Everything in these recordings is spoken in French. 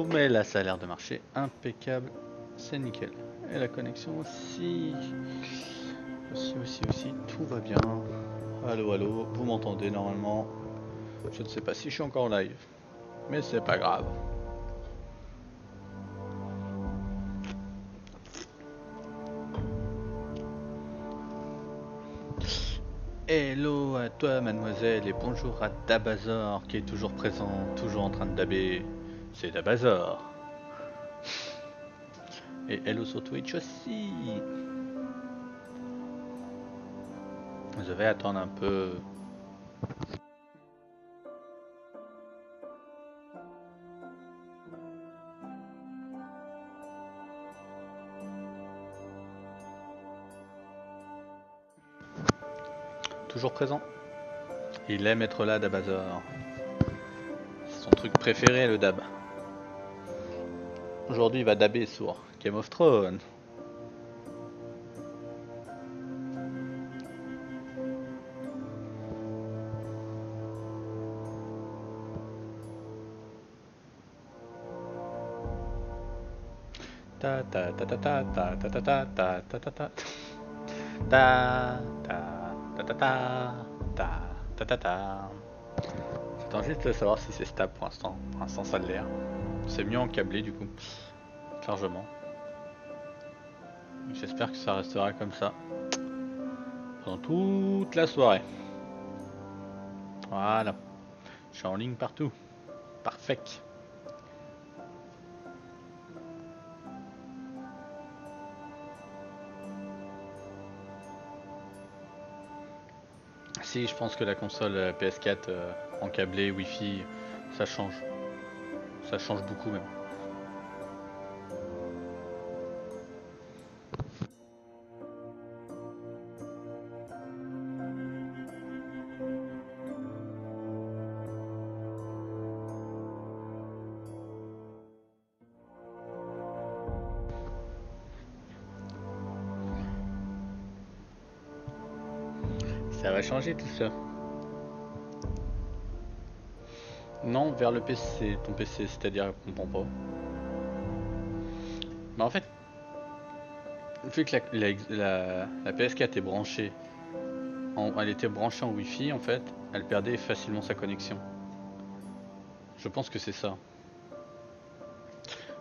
Mais là ça a l'air de marcher impeccable, c'est nickel. Et la connexion aussi. Aussi, tout va bien. Allô, allô, vous m'entendez normalement? Je ne sais pas si je suis encore en live, mais c'est pas grave. Hello à toi mademoiselle et bonjour à Dabazor qui est toujours présent, toujours en train de daber. C'est Dabazor. Et hello sur Twitch aussi. Je vais attendre un peu. Toujours présent. Il aime être là Dabazor. C'est son truc préféré le dab. Aujourd'hui il va daber sur Game of Thrones. Ta ta ta ta ta ta ta ta ta ta ta ta ta ta ta ta ta ta ta. J'attends juste de savoir si c'est stable pour l'instant. Pour l'instant ça a l'air. C'est mieux en câblé du coup. Largement. J'espère que ça restera comme ça pendant toute la soirée. Voilà. Je suis en ligne partout. Parfait. Si, je pense que la console PS4 en câblé, Wi-Fi, ça change. Ça change beaucoup même. Ça va changer tout ça. Non, vers le PC, ton PC, c'est-à-dire, je comprends pas. Mais en fait, vu que la PS4 est branchée, elle était branchée en Wi-Fi, en fait, elle perdait facilement sa connexion. Je pense que c'est ça.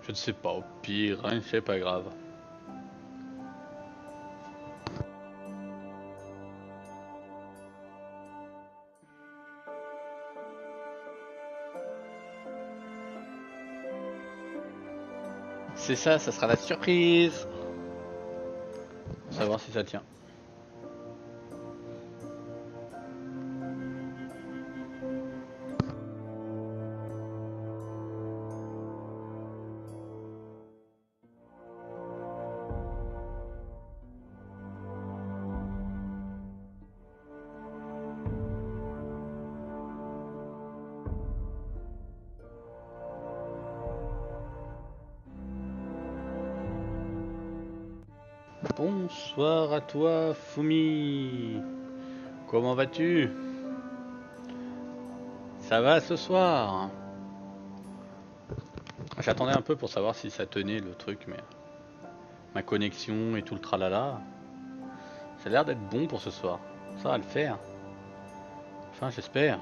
Je ne sais pas, au pire, hein, c'est pas grave. C'est ça, ça sera la surprise. Pour savoir si ça tient. Bonsoir à toi, Fumi. Comment vas-tu? Ça va ce soir? J'attendais un peu pour savoir si ça tenait le truc, mais ma connexion et tout le tralala, ça a l'air d'être bon pour ce soir. Ça va le faire. Enfin, j'espère.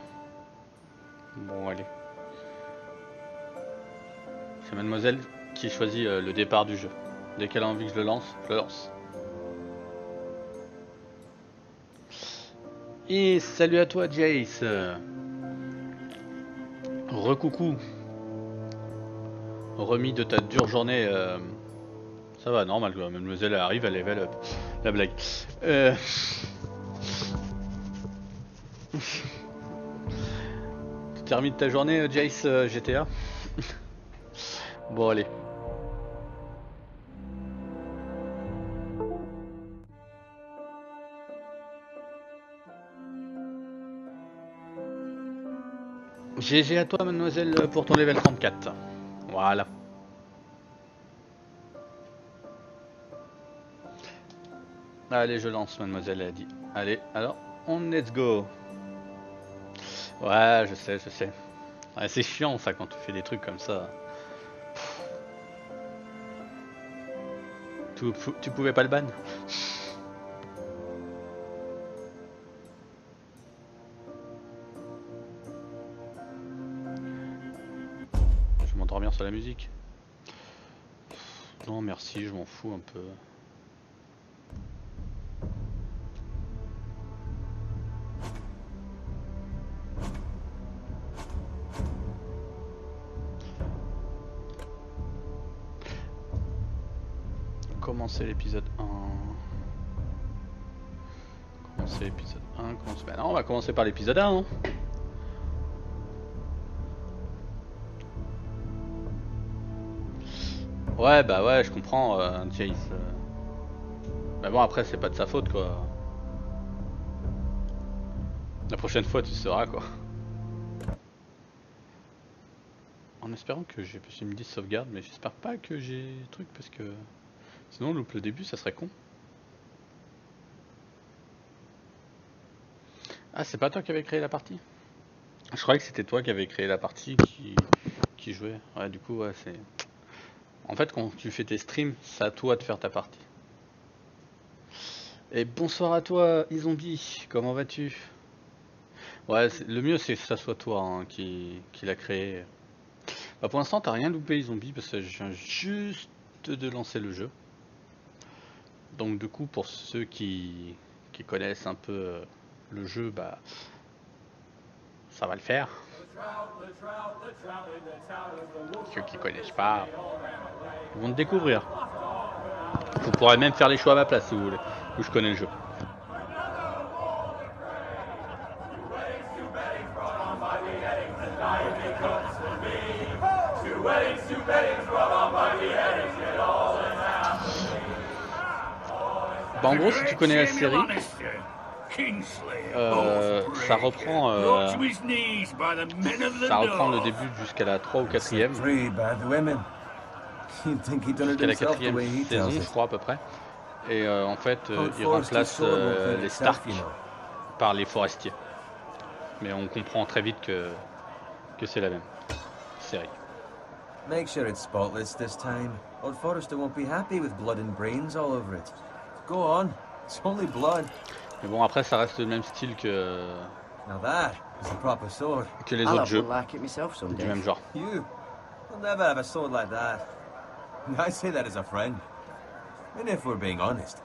Bon, allez. C'est mademoiselle qui choisit le départ du jeu. Dès qu'elle a envie que je le lance, je le lance. Et salut à toi, Jace. Recoucou. Remis de ta dure journée. Ça va, normal quoi. Mademoiselle arrive, elle level up. La blague. Tu termines ta journée, Jace GTA? Bon, allez. GG à toi, mademoiselle, pour ton level 34. Voilà. Allez, je lance, mademoiselle a dit. Allez, alors, on let's go. Ouais, je sais, je sais. Ouais, c'est chiant ça quand tu fais des trucs comme ça. Tu pouvais pas le ban? Je vais m'endormir sur la musique. Non merci, je m'en fous un peu. Commencer l'épisode 1. Commencer l'épisode 1. Ben non, on va commencer par l'épisode 1. Hein. Ouais, bah ouais, je comprends, Chase. Mais bon, après, c'est pas de sa faute, quoi. La prochaine fois, tu sauras, quoi. En espérant que j'ai pu me dire sauvegarde, mais j'espère pas que j'ai truc, parce que... Sinon, on loupe le début, ça serait con. Ah, c'est pas toi qui avais créé la partie? Je croyais que c'était toi qui avais créé la partie qui jouait. Ouais, du coup, ouais, c'est... En fait, quand tu fais tes streams, c'est à toi de faire ta partie. Et bonsoir à toi, iZombie, comment vas-tu? Ouais, le mieux c'est que ça soit toi hein, qui l'a créé. Bah, pour l'instant, t'as rien loupé, iZombie, parce que je viens juste de lancer le jeu. Donc du coup, pour ceux qui connaissent un peu le jeu, bah ça va le faire. Ceux qui connaissent pas, ils vont te découvrir. Vous pourrez même faire les choix à ma place si vous voulez, où je connais le jeu. Bah en gros, si tu connais la série, ça reprend le début jusqu'à la 3 ou 4ème. Jusqu'à la 4ème saison, je crois à peu près. Et en fait, il remplace les Stark par les Forestiers. Mais on comprend très vite que c'est la même série. Make sure it's spotless this time. Old Forrester won't be happy with blood and brains all over it. Go on, it's only blood. Mais bon, après, ça reste le même style que les autres jeux du même genre. You will never have a sword like that. I say that as a friend. And if we're being honest,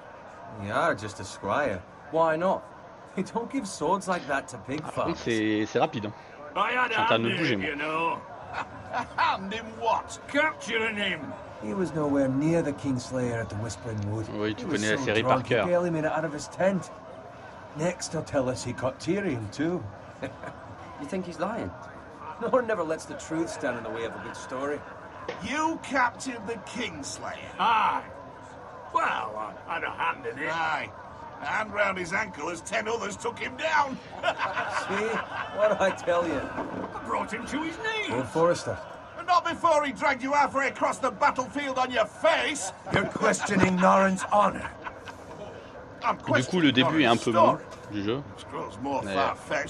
you are just a squire. Why not? They don't give swords like that to pig farmers. C'est rapide. Hein. Je suis en train de me bouger, moi. Hand him what? Capturing him. He was nowhere near the Kingslayer at the Whispering Wood. Oui, tu connais la série par cœur. He barely made it out of his tent. Next, he'll tell us he caught Tyrion too. You think he's lying? No one never lets the truth stand in the way of a good story. You captured the Kingslayer? Aye. Well, I had a hand in it. Aye. A hand round his ankle as 10 others took him down. See? What did I tell you? I brought him to his knees. Old Forrester. And not before he dragged you halfway across the battlefield on your face. You're questioning Norrin's honor. Du coup, le début est un peu long du jeu. Mais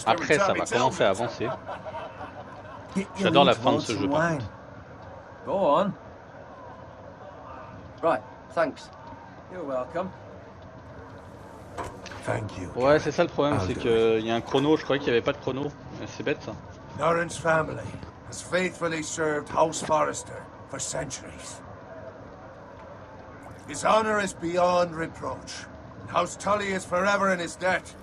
après, ça va commencer à avancer. J'adore la fin de ce jeu, par contre. Go on. Right, thanks. You're welcome. Thank you. Ouais, c'est ça le problème, c'est qu'il y a un chrono. Je croyais qu'il n'y avait pas de chrono. C'est bête ça. Norrin's family has faithfully served House Forrester for centuries. His honor is beyond reproach. House Tully is forever in his debt.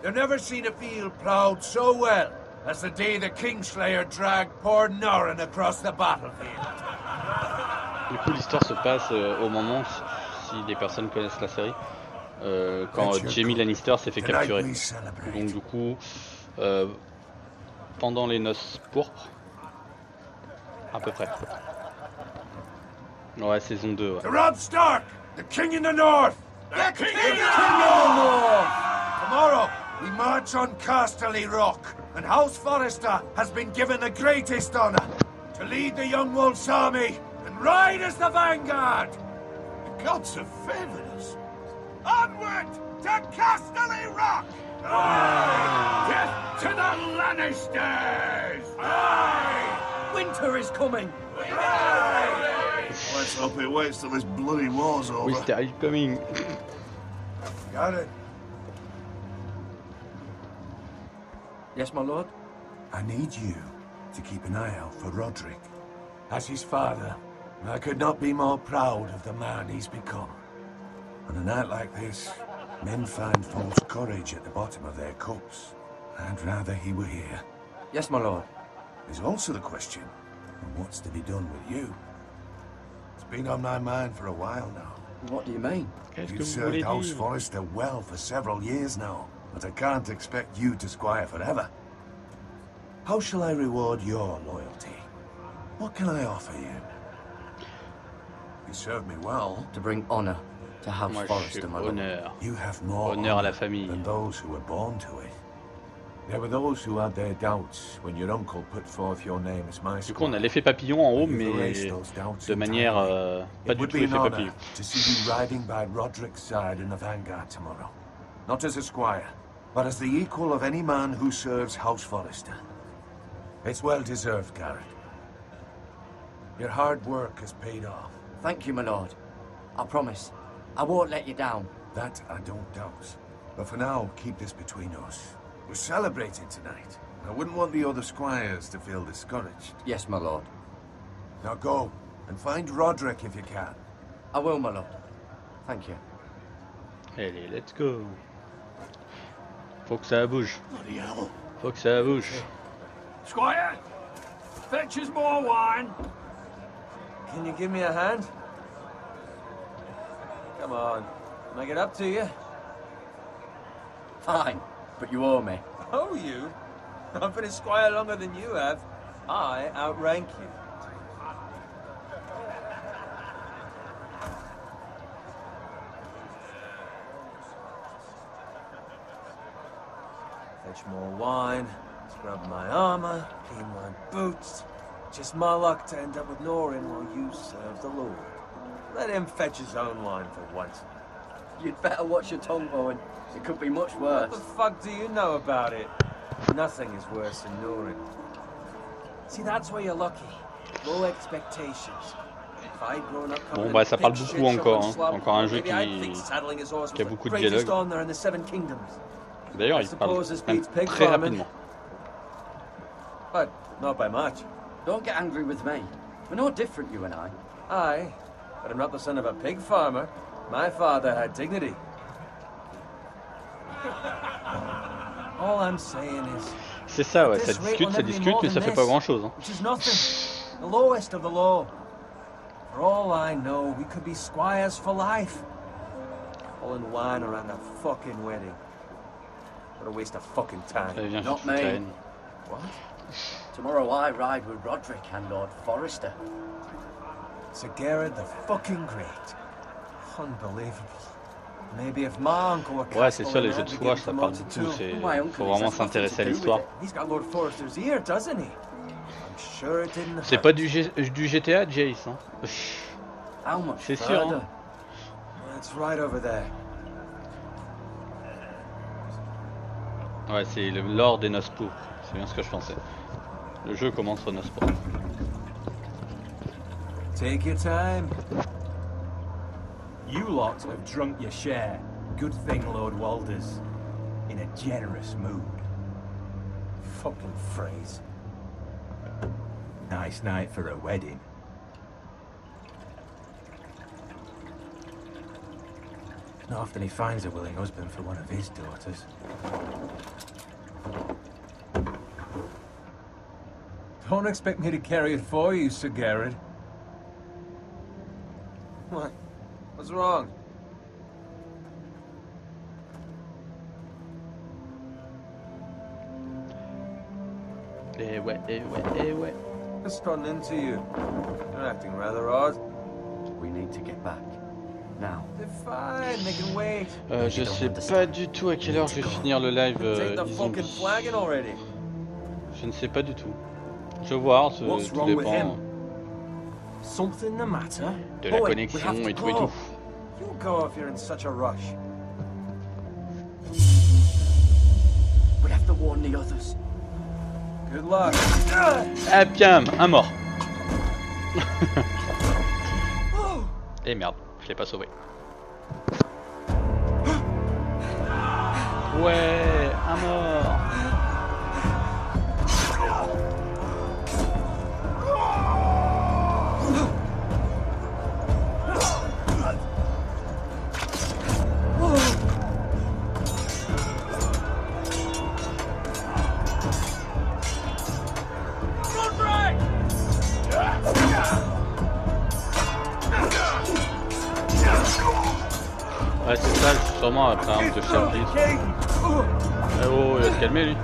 You've never seen a field ploughed so well as the day the Kingslayer dragged poor Norrin across the battlefield. Du coup, l'histoire se passe au moment, si les personnes connaissent la série, quand Jaime Lannister s'est fait capturer. Donc du coup, pendant les noces pourpres, à peu près. Ouais, saison 2. Ouais. To Robb Stark, the king in the north! The king in the north! Tomorrow, we march on Casterly Rock, and House Forrester has been given the greatest honor to lead the Young Wolf's army and ride as the vanguard! The gods have favored us. Onward to Casterly Rock! Death to the Lannisters! Aye! Winter is coming! Let's hope it waits till this bloody war's over. Winter is coming. Got it. Yes, my lord? I need you to keep an eye out for Roderick. As his father, I could not be more proud of the man he's become. On a night like this, men find false courage at the bottom of their cups. I'd rather he were here. Yes, my lord. There's also the question of what's to be done with you. It's been on my mind for a while now. What do you mean? Qu'est-ce que You've vous served voulez House dire? Forrester well for several years now, but I can't expect you to squire forever. How shall I reward your loyalty? What can I offer you? You served me well. To bring honor to House Moi, je Forrester, suis my lord. honneur. You have more Honneur à la honor famille. than those who were born to it. There were those who had their doubts when your uncle put forth your name as my Du coup, on a squire. l'effet papillon en haut, You've mais erased those doubts de manière entirely. pas It du would tout be an effet honor papillon. to see you riding by Roderick's side in the vanguard tomorrow. Not as a squire, but as the equal of any man who serves House Forrester. It's well deserved, Garrett. Your hard work has paid off. Thank you, my lord. I promise. I won't let you down. That I don't doubt. But for now, keep this between us. We're celebrating tonight. I wouldn't want the other squires to feel discouraged. Yes, my lord. Now go, and find Roderick if you can. I will, my lord. Thank you. Allez, let's go. Faut que ça bouge. Bloody hell. Faut que ça bouge. Squire, fetch us more wine. Can you give me a hand? Come on. Can I get up to you? Fine, but you owe me. Oh, you? I've been a squire longer than you have. I outrank you. Fetch more wine, scrub my armor, clean my boots. Just my luck to end up with Norin while you serve the Lord. Let him fetch his own wine for once. You'd better watch your tongue, Bowen. It could be much worse. What the fuck do you know about it? Nothing is worse than Norin. See, that's where you're lucky. Low expectations. If I'd grown up Bon, coming bah, in ça big parle shit beaucoup encore, shoveling hein. slop, Encore un jeu maybe I'd think qui saddling his horse a was the beaucoup de greatest dialogue. honor in the Seven Kingdoms. D'ailleurs, I il parle suppose this même beats pig très farming. rapidement. But not by much. Don't get angry with me. We're no different, you and I. Aye, but I'm not the son of a pig farmer. My father had dignity. All I'm saying is, C'est ça, ouais, this ça rate will never be discute, more mais ça than fait pas this, grand chose. Hein. which is nothing. The lowest of the low. For all I know, we could be squires for life. Pulling wine around a fucking wedding. What a waste of fucking time. Allez, viens, Not fais toute ta me. haine. What? Tomorrow I ride with Roderick and Lord Forrester. Sir Garrett the fucking Great. Unbelievable. Maybe if my uncle were Ouais, c'est ça, les Castellan, jeux I'd de be choix, getting ça parle promoted beaucoup. too. C'est My uncle faut is vraiment as nothing s'intéresser to à do with l'histoire. it. He's got Lord Forrester's ear, doesn't he? I'm sure it didn't C'est hurt. pas du GTA, Jace. Hein. How much C'est sûr. further? Hein. It's right over there. Ouais, c'est le lore des noces pourpres. C'est bien ce que je pensais. Le jeu commence aux noces pourpres. Take your time. You lot have drunk your share. Good thing Lord Walder's in a generous mood. Fucking phrase. Nice night for a wedding. Not often he finds a willing husband for one of his daughters. Don't expect me to carry it for you, Sir Garrett. What? What's wrong? Et ouais, et ouais, et ouais. What's gotten into you? You're acting rather odd. We need to get back. Now. They're fine, they can wait. Je sais pas du tout à quelle heure je vais finir le live. Take the Disons fucking flagon already. je ne sais pas du tout. Je vais voir, tout What's wrong with dépend him? Something the matter? de la Boy, connexion we have to et tout et go. tout. You go if you're in such a rush. have to warn the others. Good luck. Ah bien, un mort. Et merde, je l'ai pas sauvé. Ouais, un mort. Ouais, c'est ça, sûrement après un de chapitre. Eh oh, il va se calmer lui.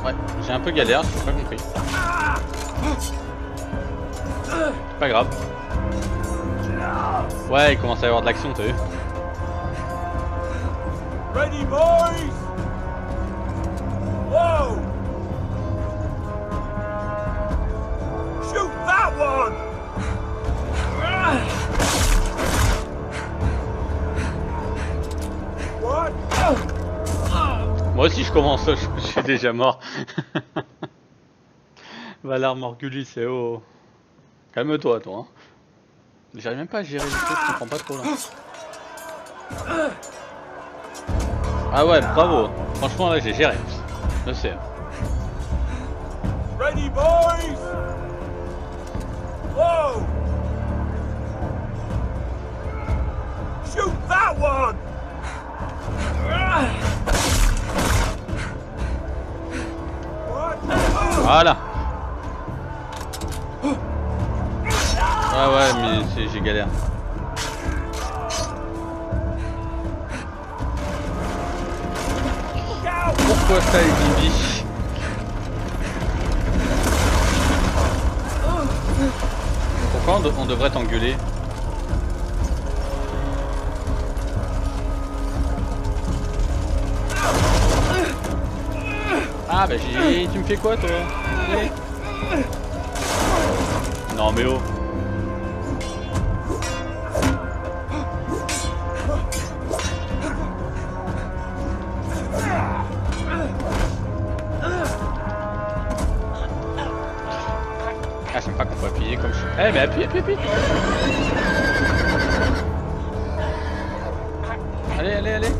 Ouais, j'ai un peu galère, j'ai pas compris. C'est pas grave. Ouais, il commence à y avoir de l'action, t'as vu? Ready, boys! Whoa! Shoot that one! What? Moi aussi je commence, je suis déjà mort. Valar Morghulis, c'est oh. Calme-toi toi. Hein. J'arrive même pas à gérer le truc, je comprends pas trop là. Ah ouais, bravo. Franchement là j'ai géré. Je sais. Ready, boys! Whoa! Shoot that one! What? Voilà. Ouais mais j'ai galère. Pourquoi ça les zombies? Pourquoi on devrait t'engueuler? Ah bah tu me fais quoi toi? Allez. Non mais oh. Ah j'aime pas qu'on peut appuyer comme je... Eh mais appuie. Allez.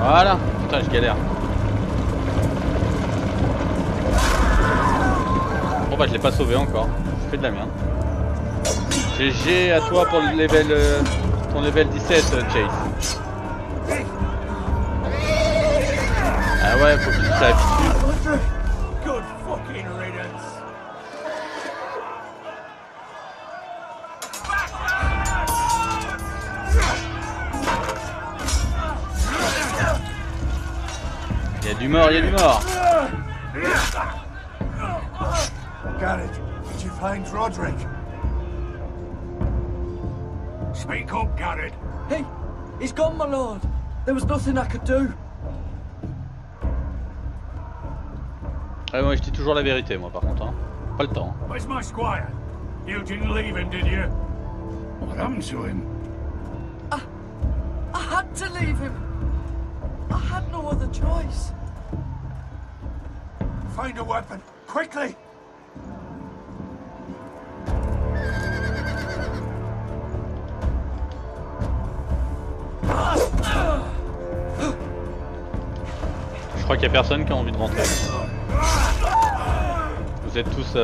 Voilà. Putain je galère. Bon bah je l'ai pas sauvé encore. Je fais de la merde. GG à toi pour le level, ton level 17 Chase. Ah ouais faut que tu t'habitues. Good fucking riddance! Il y a du mort. Garrett, did you find Roderick? Speak up, Garrett. Hey, he's gone, my lord. There was nothing I could do. Ah moi je dis toujours la vérité moi par contre hein. Pas le temps. Where's my squire? You didn't leave him, did you? What happened to him? I had to leave him. I had no other choice. Find a weapon, quickly! Je crois qu'il y a personne qui a envie de rentrer. Vous êtes tous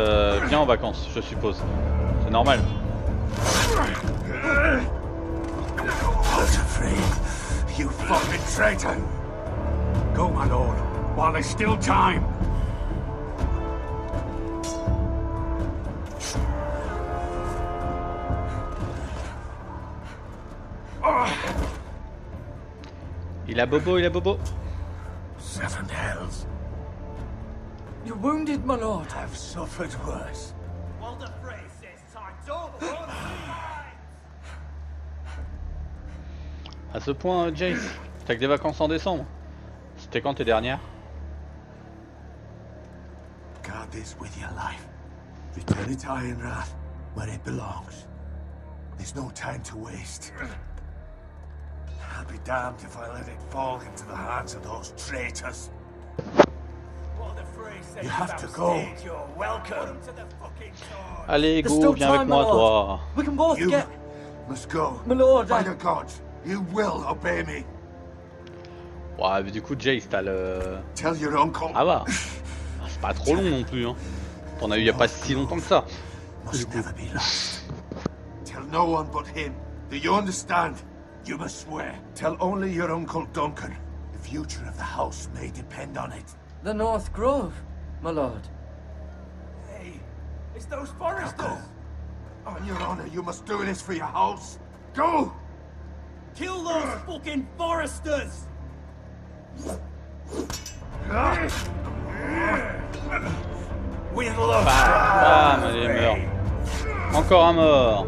bien en vacances, je suppose. C'est normal. Not afraid, you fucking traitor! Go, my lord, while there's still time. Il a bobo. Seven hells. You're wounded, my lord. I've suffered worse. Well, the phrase says time's over. À ce point, Jace, t'as que des vacances en décembre. C'était quand tes dernières? this with your life. Return it to Ironrath, where it belongs. There's no time to waste. I'll be damned if I let it fall into the hands of those traitors. What the phrase says You have to about go. stage, you're welcome to the fucking sword. Allez, There's go, still viens avec time, my moi, lord. toi. We can both You get... must go. My lord, By the gods, you will obey me. Ouais, mais du coup, Jace, t'as le... Tell your uncle. Ah va. C'est pas trop long non plus, hein. T'en as eu il y a pas si longtemps que ça. Must never be lost. Tell no one but him. Do you understand? You must swear. Tell only your uncle Duncan. The future of the house may depend on it. The North Grove, my lord. Hey, it's those Now foresters. go. On your honor, you must do this for your house. Go! Kill those fucking foresters. Whittle of Bam, allez, meurs. Encore un mort.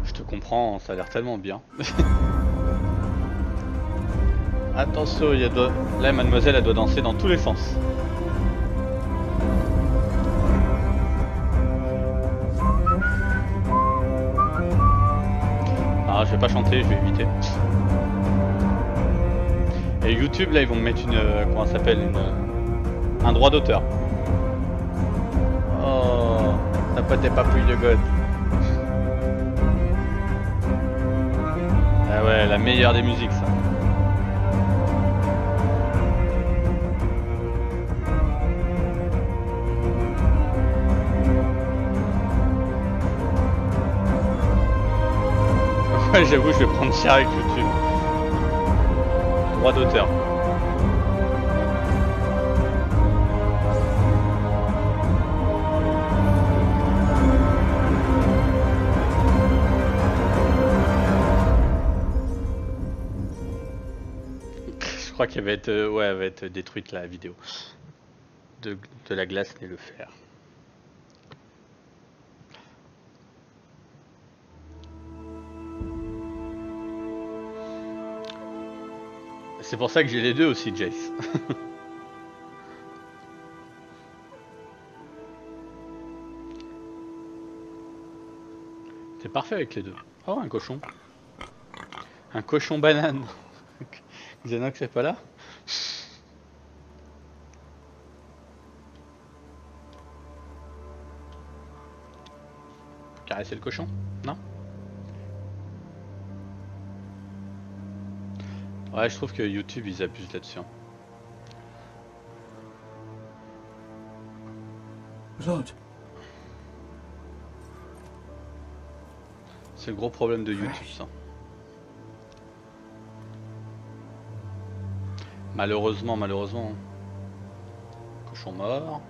Je te comprends, ça a l'air tellement bien. Attention, là, mademoiselle, elle doit danser dans tous les sens. Ah, je vais pas chanter, je vais éviter. Et YouTube, là, ils vont me mettre une... comment ça s'appelle, un droit d'auteur. Oh, t'as pas tes papouilles de god. Ah ouais, la meilleure des musiques, ça. Ouais, j'avoue, je vais prendre cher avec YouTube. Droit d'auteur. Je crois qu'elle va être, ouais, elle va être détruite la vidéo. De la glace et le fer. C'est pour ça que j'ai les deux aussi, Jace. C'est parfait avec les deux. Oh, un cochon. Un cochon banane. Xenox, c'est pas là? Caresser le cochon? Non? Ouais, je trouve que YouTube, ils abusent là-dessus. Lord. C'est le gros problème de YouTube, ça. Malheureusement, malheureusement. Cochon mort.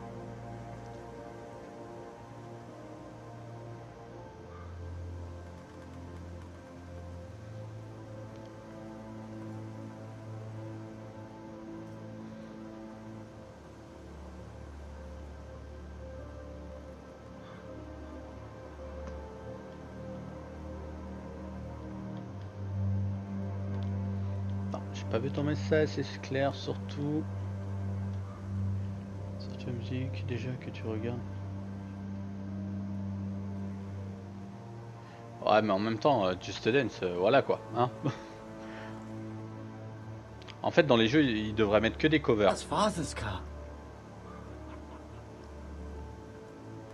Pas vu ton message, c'est clair, surtout sur ta musique déjà que tu regardes. Ouais, mais en même temps, Just Dance, voilà quoi, hein. En fait, dans les jeux, ils devraient mettre que des covers. That's Father's car.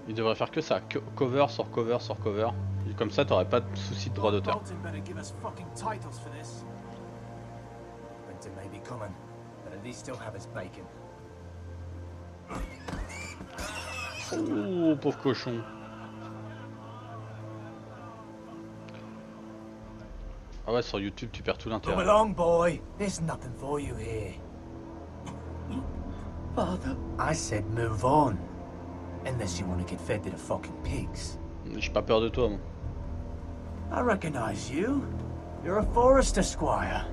Ils devraient faire que ça, cover sur cover sur cover. Et comme ça, t'aurais pas de souci de droit d'auteur. Bolton better give us fucking titles for this. Winter may be coming, but at least he'll have his bacon. Oh, pauvre cochon. Ah ouais, sur YouTube, tu perds tout Come l'intérêt. along, boy. There's nothing for you here. Father. I said move on. Unless you want to get fed to the fucking pigs. J'ai pas peur de toi, moi. I recognize you. You're a Forester squire.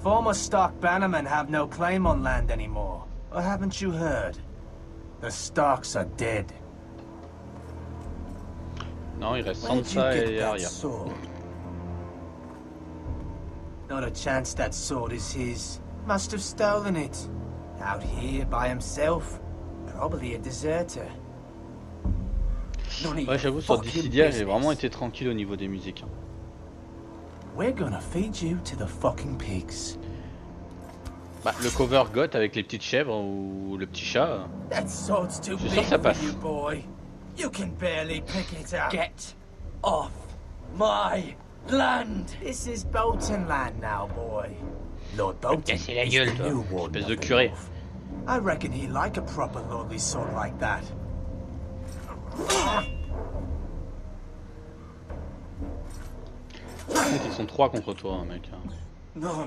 Former Stark bannermen have no claim on land anymore. Or haven't you heard? The Starks are dead. Non, il reste Where'd you Sansa get et that Arya. sword? Not a chance that sword is his. Must have stolen it. Out here by himself. Probably a deserter. Ouais, j'avoue, sur Dissidia, j'ai vraiment été tranquille au niveau des musiques. Hein. We're gonna feed you to the fucking pigs. Bah, le cover goth avec les petites chèvres ou le petit chat. That sword's too Je suis sûr big que ça for passe. you, boy. You can barely pick it up. Get off my land! This is Bolton land now, boy. Lord Bolton casser la is gueule, the toi, new warden espèce of de the curé. North. I reckon he like a proper lordly sword like that. Ils sont 3 contre toi, hein, mec. No.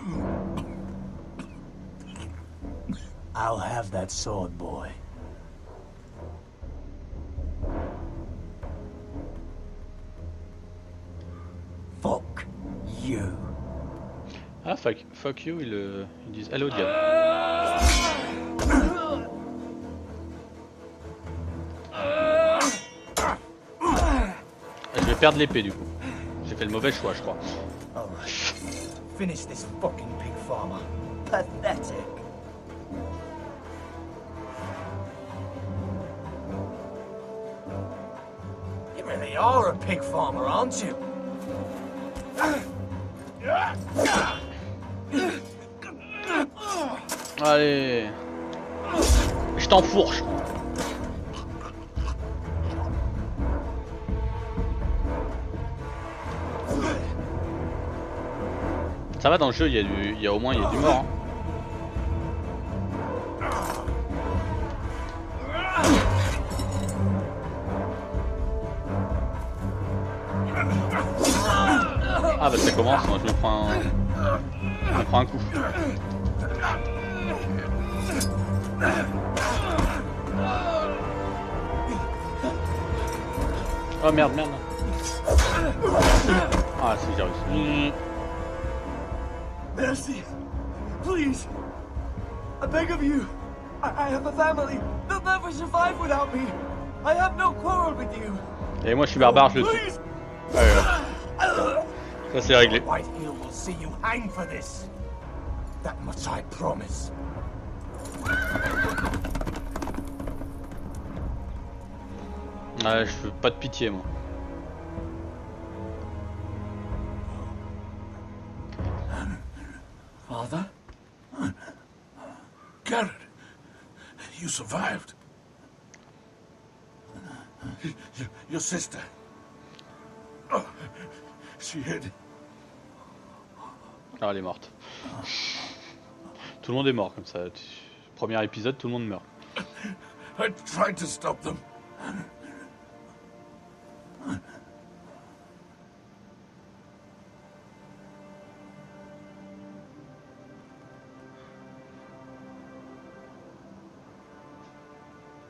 I'll have that sword, boy. Fuck you. Ah, fuck you, ils disent allô, diable. Je vais perdre l'épée, du coup. J'ai fait le mauvais choix, je crois. Alright. Finish this fucking pig farmer. Pathetic. You really are a pig farmer, aren't you? Allez. Je t'enfourche. Ça va, dans le jeu, il y a au moins du mort. Hein. Ah bah ça commence, moi, je me prends un coup. Oh merde. Ah si, j'ai réussi. Mercy, please. I beg of you. I have a family. They'll never survive without me. I have no quarrel with you. Et moi je suis barbare, je le tue. Please. Allez, ça c'est réglé. Whitehill will see you hang for this. That much I promise. Ouais, je veux pas de pitié, moi. Father? Garrett, you survived. Your sister. Oh, she hid. Ah, elle est morte. Tout le monde est mort comme ça. Premier épisode, tout le monde meurt. I tried to stop them.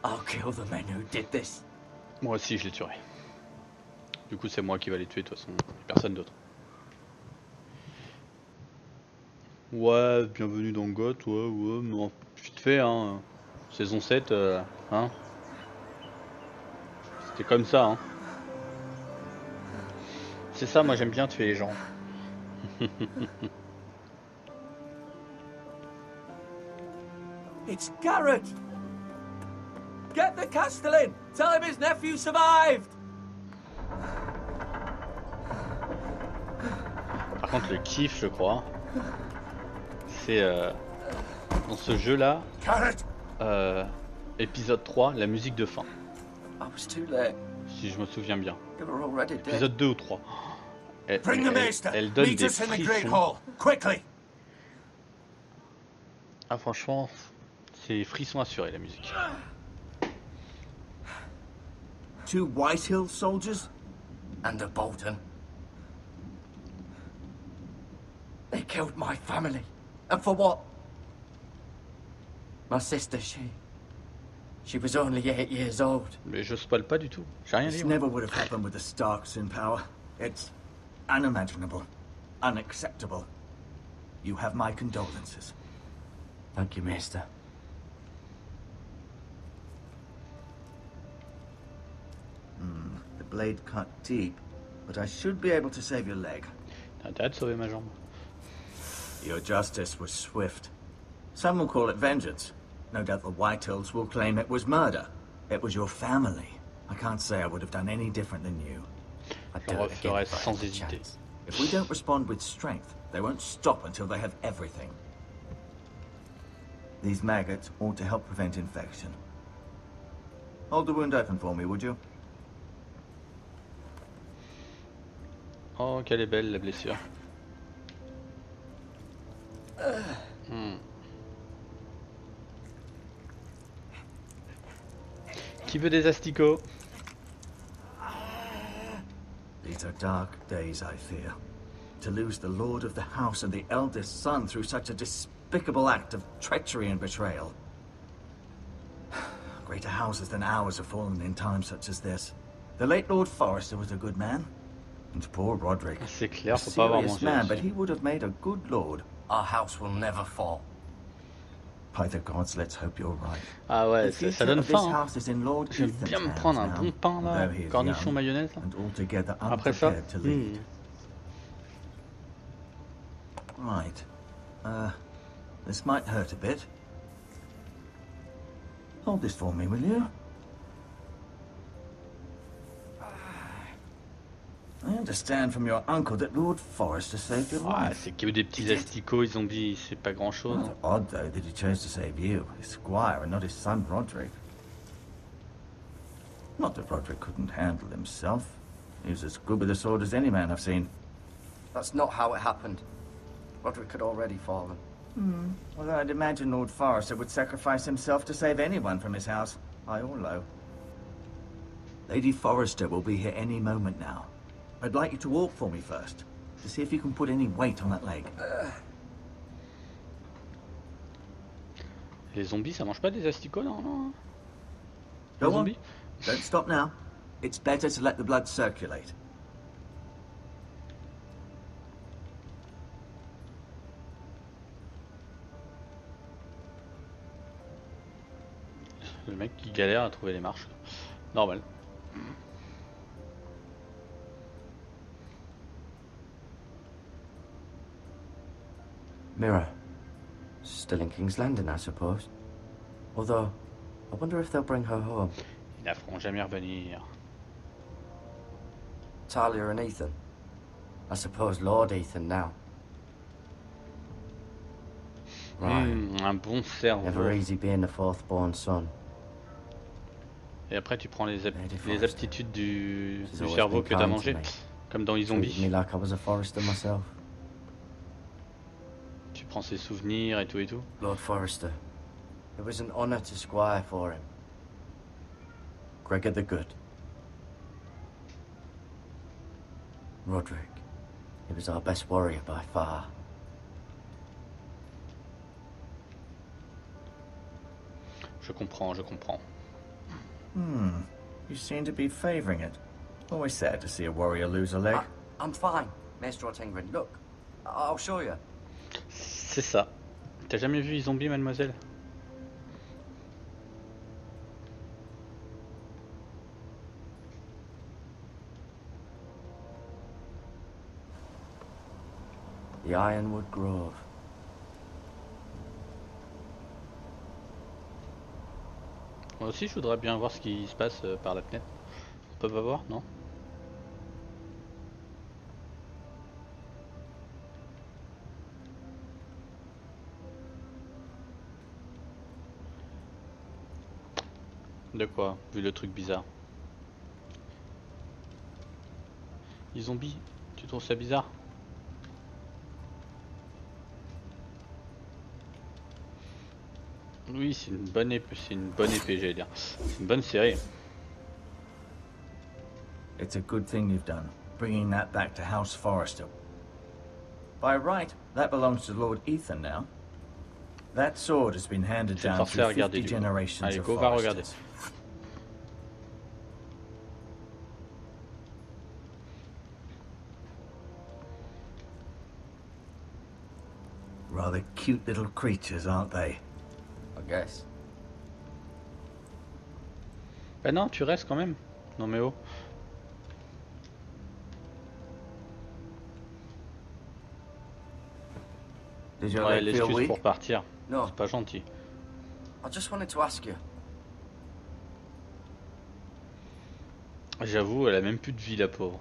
I'll kill the men who did this. Moi aussi, je les tuerai. Du coup, c'est moi qui va les tuer, de toute façon. Personne d'autre. Ouais, bienvenue dans GOT, ouais, mais vite fait, hein. Saison 7, hein. C'était comme ça, hein. C'est ça, moi j'aime bien tuer les gens. It's Garrett. Get the Castellan. Tell him his nephew survived. Par contre, le kiff, je crois, c'est dans ce jeu-là, épisode 3, la musique de fin. I was too late. Si je me souviens bien. They were already dead. Épisode 2 ou 3. Bring the maester. Elle donne Meet des us in the Great frissons. Hall, quickly. Ah, franchement, c'est frisson assuré, la musique. 2 Whitehill soldiers? And a Bolton. They killed my family. And for what? My sister, she was only 8 years old. Mais je spoil pas du tout. J'ai rien This dit. moi. never would have happened with the Starks in power. It's unimaginable. Unacceptable. You have my condolences. Thank you, Maester. The blade cut deep, but I should be able to save your leg. T'as intérêt de sauver ma jambe. Your justice was swift. Some will call it vengeance. No doubt the Whitehills will claim it was murder. It was your family. I can't say I would have done any different than you. I'd Je do it again referai if I had sans the hésiter. chance. If we don't respond with strength, they won't stop until they have everything. These maggots ought to help prevent infection. Hold the wound open for me, would you? Oh, qu'elle est belle la blessure. Hmm. Qui veut des asticots? These are dark days, I fear. To lose the lord of the house and the eldest son through such a despicable act of treachery and betrayal. Greater houses than ours have fallen in times such as this. The late Lord Forrester was a good man. And poor Roderick. C'est clair, A faut pas avoir serious mangé. man, but là-dessus. he would have made a good lord. Our house will never fall. By the gods, let's hope you're right. Ah ouais, The ça future donne of this faim. Hein. house is in Lord J'aime Ethan's bien me hands prendre un now, bon pain là, although he is cornichon young mayonnaise là. and altogether Après ça, unprepared to lead. Right. This might hurt a bit. Hold this for me, will you? I understand from your uncle that Lord Forrester saved your Ouais, life. c'est que des petits asticots, les zombies, c'est pas grand chose. Rather odd, though, that he chose to save you, his squire, and not his son Roderick. Not that Roderick couldn't handle himself. He was as good with a sword as any man I've seen. That's not how it happened. Roderick had already fallen. Although I'd imagine Lord Forrester would sacrifice himself to save anyone from his house, high or low. Lady Forrester will be here any moment now. I'd like you to walk for me first, to see if you can put any weight on that leg. Les zombies, ça mange pas des asticots, non, non. Les Go on. zombies? Don't stop now. It's better to let the blood circulate. Le mec qui galère à trouver les marches. Normal. Mirror. Still in King's Landing, I suppose. Although, I wonder if they'll bring her home. Ils la feront jamais revenir. Talia and Ethan. I suppose Lord Ethan now. Right. Un bon cerveau. Never easy being the fourth born son. Et après tu prends les Forrester. aptitudes du She's always cerveau been que t'as kind to mangé. me. Comme dans les Treated me zombies. like I was a Forrester myself. Tu prends ses souvenirs et tout et tout. Lord Forrester. It was an honor to squire for him. Gregor the Good. Roderick. He was our best warrior by far. Je comprends, je comprends. You seem to be favoring it. Always sad to see a warrior lose a leg. I'm fine, Maester Ottingren. Look, I'll show you. C'est ça. T'as jamais vu les zombies, mademoiselle? The Ironwood Grove. Moi aussi, je voudrais bien voir ce qui se passe par la fenêtre. On peut pas voir, non? De quoi? Vu le truc bizarre. Les zombies, tu trouves ça bizarre? Oui, c'est une bonne épée, j'allais dire. C'est une bonne série. It's a good thing you've done, bringing that back to House Forrester. By right, that belongs to Lord Ethan now. That sword has been handed C'est down forcé à through regarder 50 du coup. generations Allez, of go, va regarder. Forresters. Rather cute little creatures, aren't they? I guess. Bah non, tu restes quand même. Non mais oh. Does your Ouais, leg feel l'excuse weak? pour partir. No, C'est pas gentil. I just wanted to ask you. J'avoue, elle a même plus de vie, la pauvre.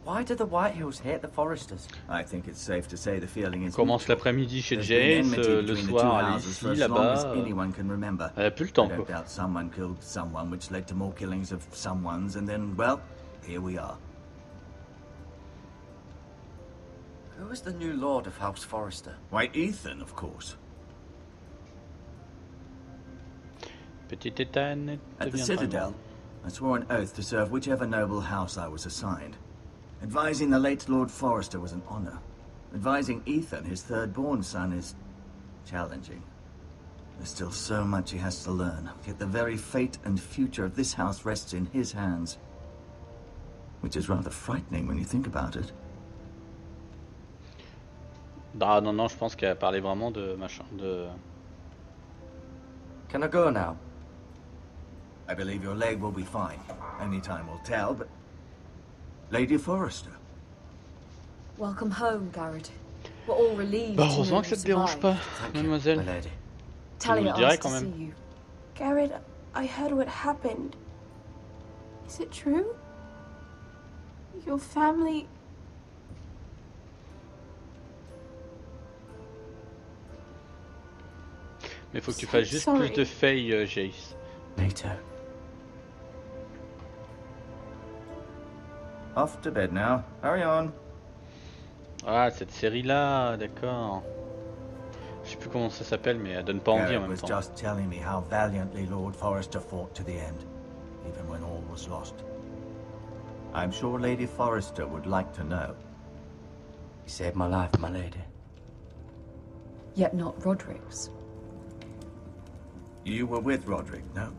Why do the Whitehills hate the Foresters? I think it's safe to say the feeling is On commence mutual. l'après-midi chez There's been Jace, enmity le between the soir two elle est houses for ici, as long as là-bas. anyone can remember. Elle a plus le I temps, don't quoi. doubt someone killed someone, which led to more killings of someones, and then, well, here we are. Who is the new Lord of House Forrester? Why, Ethan, of course. Petite Ethan At the deviendra Citadel, grande. I swore an oath to serve whichever noble house I was assigned. Advising the late Lord Forrester was an honor. Advising Ethan, his third-born son, is challenging. There's still so much he has to learn, yet the very fate and future of this house rests in his hands. Which is rather frightening when you think about it. Ah non, non, je pense qu'elle parlait vraiment de machin, de... Can I go now? I believe your leg will be fine. Only time will tell, but... Lady Forrester. Welcome home, Garrett. We're all relieved Bah, to know heureusement you que ça te dérange survived. pas, Thank you, mademoiselle. my lady. Talia le dirai asked to quand see même. you. Garrett, I heard what happened. Is it true? Your family... Mais faut que tu fasses juste plus de failles, Jace. Later. Off to bed now. Hurry on. Ah, cette série-là, d'accord. Je sais plus comment ça s'appelle, mais elle donne pas envie en Garrett même was temps. just telling me how valiantly Lord Forrester fought to the end, even when all was lost. I'm sure Lady Forrester would like to know. You saved my life, my lady. Yet not Roderick's. You were with Roderick, no?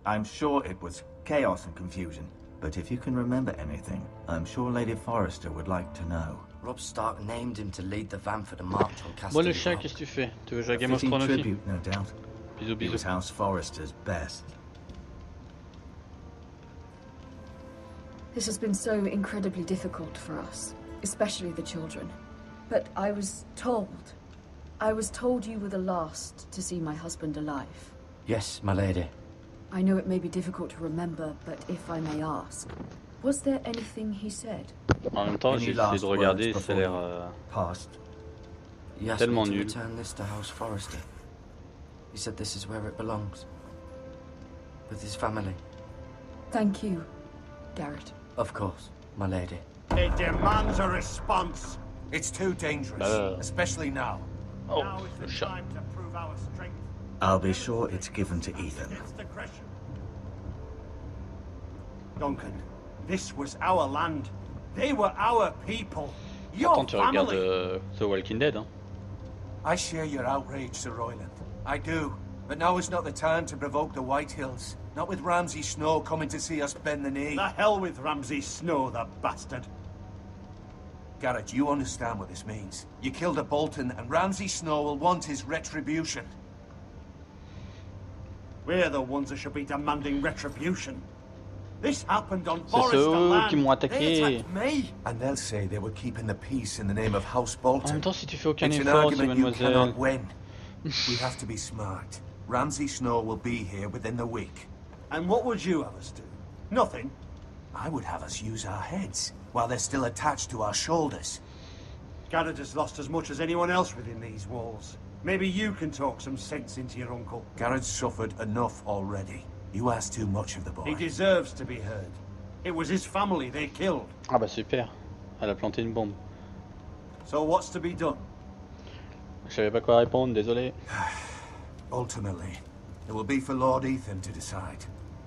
I'm sure it was chaos and confusion, but if you can remember anything, I'm sure Lady Forrester would like to know. Robb Stark named him to lead the van for the march on Castle Bon le chat, Rock. qu'est-ce que tu fais? Tu veux jouer à A Game of fitting Thrones aussi? tribute, no doubt. Bisous, He was bisous. House Forrester's best. This has been so incredibly difficult for us, especially the children. But I was told you were the last to see my husband alive. Yes, my lady. I know it may be difficult to remember, but if I may ask, was there anything he said? En même temps, Any j'ai essayé last de regarder, words ça a l'air... Past. He asked Tellement me to nul. return this to House Forrester. He said this is where it belongs. With his family. Thank you, Garrett. Of course, my lady. It demands a response. It's too dangerous, especially now. Oh, Now is le the chat. time to prove our strength. I'll be sure it's given to Ethan. It's the Gresham. Duncan, this was our land. They were our people. Your Attends, tu regardes family. The Walking Dead, hein? I share your outrage, Sir Royland. I do. But now is not the time to provoke the Whitehills. Not with Ramsay Snow coming to see us bend the knee. The hell with Ramsay Snow, the bastard. Garrett, you understand what this means. You killed a Bolton, and Ramsay Snow will want his retribution. We're the ones that should be demanding retribution. This happened on C'est Forrester ceux qui land. m'ont They attaqué. attacked me. And they'll say they were keeping the peace in the name of House Bolton. En même temps, si tu fais aucun It's an effort, c'est argument you mademoiselle. cannot win. We have to be smart. Ramsay Snow will be here within the week. And what would you have us do? Nothing. I would have us use our heads while they're still attached to our shoulders. Garrett has lost as much as anyone else within these walls. Maybe you can talk some sense into your uncle. Garrett's suffered enough already. You ask too much of the boy. He deserves to be heard. It was his family they killed. Ah bah super. Elle a planté une bombe. So what's to be done? Je savais pas quoi répondre, désolé. Ultimately, it will be for Lord Ethan to decide.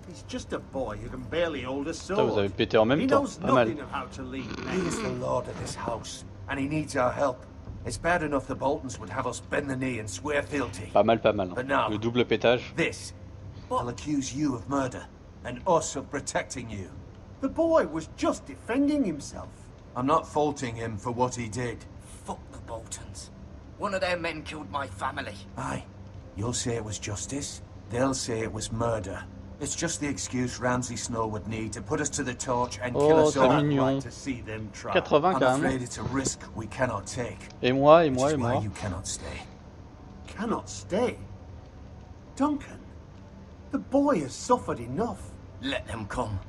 He's just a boy who can barely hold a Putain, vous avez sword. pété en He même temps. knows Pas mal. nothing of how to lead He men. is the lord of this house, and he needs our help. It's bad enough the Boltons would have us bend the knee and swear fealty. Pas mal, pas mal. But Hein. now- Le double pétage. This, I'll accuse you of murder, and us of protecting you. The boy was just defending himself. I'm not faulting him for what he did. Fuck the Boltons. One of their men killed my family. Aye, you'll say it was justice, they'll say it was murder. It's just the excuse Ramsay Snow would need to put us to the torch and kill Oh, us c'est all. mignon. To see them try. 80 I'm quand afraid même. it's a risk we cannot take. Et moi, et Which moi, is et why moi. you cannot stay. Cannot stay. Duncan, the boy has suffered enough. Let them come.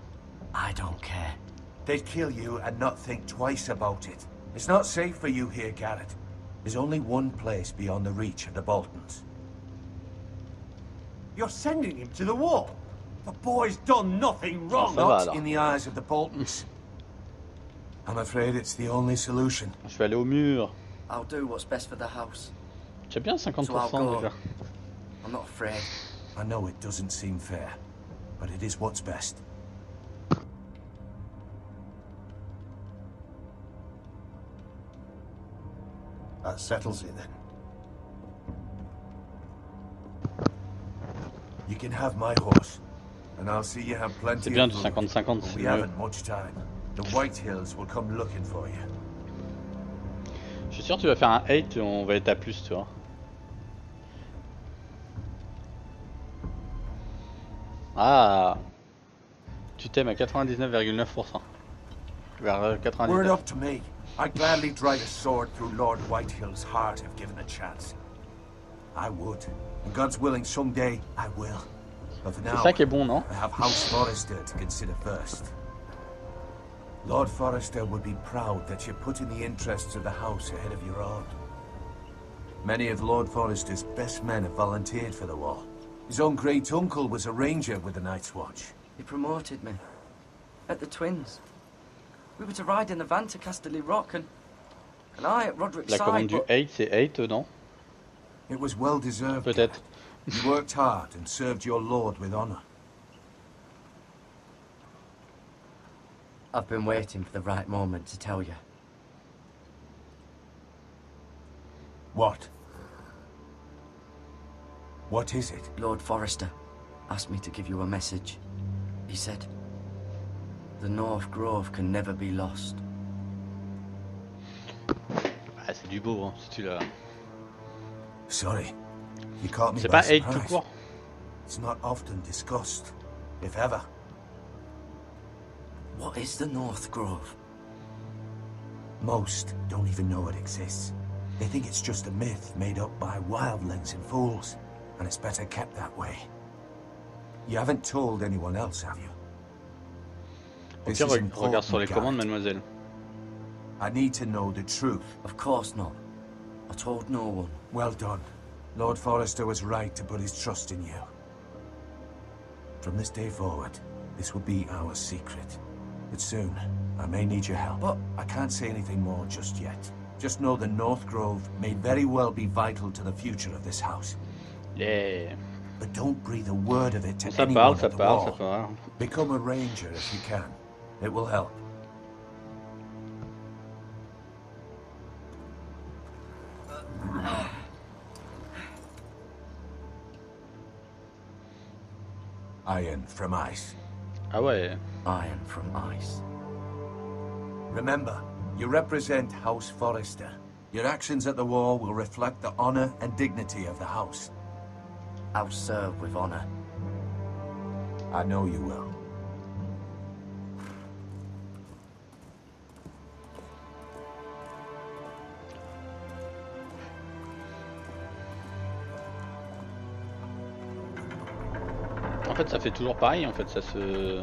I don't care. They'd kill you and not think twice about it. It's not safe for you here, Garrett. There's only one place beyond the reach of the Boltons. You're sending him to the war. The boy's done nothing wrong. Ça va, Not alors. in the eyes of the Boltons. I'm afraid it's the only solution. Je vais aller au mur. I'll do what's best for the house. J'ai bien 50% So I'll go. déjà. I'm not afraid. I know it doesn't seem fair, but it is what's best. That settles it then. You can have my horse, and I'll see you have plenty C'est bien of du food. 50-50, But c'est we mieux. haven't much time. The White Hills will come looking for you. Je suis sûr que tu vas faire un 8 et on va être à plus, tu vois. Ah, tu t'aimes à 99,9%. Vers Were it 99. up to me, I'd gladly drive a sword through Lord Whitehill's heart if given a chance. I would. And God's willing, someday I will. But for C'est now, ça qui est bon, non? I have House Forrester to consider first. Lord Forrester would be proud that you're putting the interests of the house ahead of your own. Many of Lord Forrester's best men have volunteered for the war. His own great-uncle was a ranger with the Night's Watch. He promoted me. At the Twins. We were to ride in the van to Casterly Rock and I at Roderick's La commande side, du but 8, c'est 8, non? It was well deserved. Peut-être. You worked hard and served your lord with honor. I've been waiting for the right moment to tell you. What? What is it? Lord Forrester asked me to give you a message. He said, the North Grove can never be lost. Ah, c'est du beau, hein, si tu l'as. Sorry, you caught me C'est by pas 8 tout surprise. court. It's not often discussed, if ever. What is the North Grove? Most don't even know it exists. They think it's just a myth made up by wildlings and fools, and it's better kept that way. You haven't told anyone else, have you? Au This pire, is regarde sur les important, commandes, Garrett. mademoiselle. I need to know the truth. Of course not. I told no one. Well done. Lord Forrester was right to put his trust in you. From this day forward, this will be our secret. But soon, I may need your help. But I can't say anything more just yet. Just know the North Grove may very well be vital to the future of this house. Yeah. But don't breathe a word of it to Ça anyone parle, ça at the parle, wall. ça parle. Become a ranger if you can. It will help. Iron from ice. Ah ouais. Iron from ice. Remember, you represent House Forrester. Your actions at the war will reflect the honor and dignity of the house. I'll serve with honor. I know you will. En fait, ça fait toujours pareil. En fait, ça se.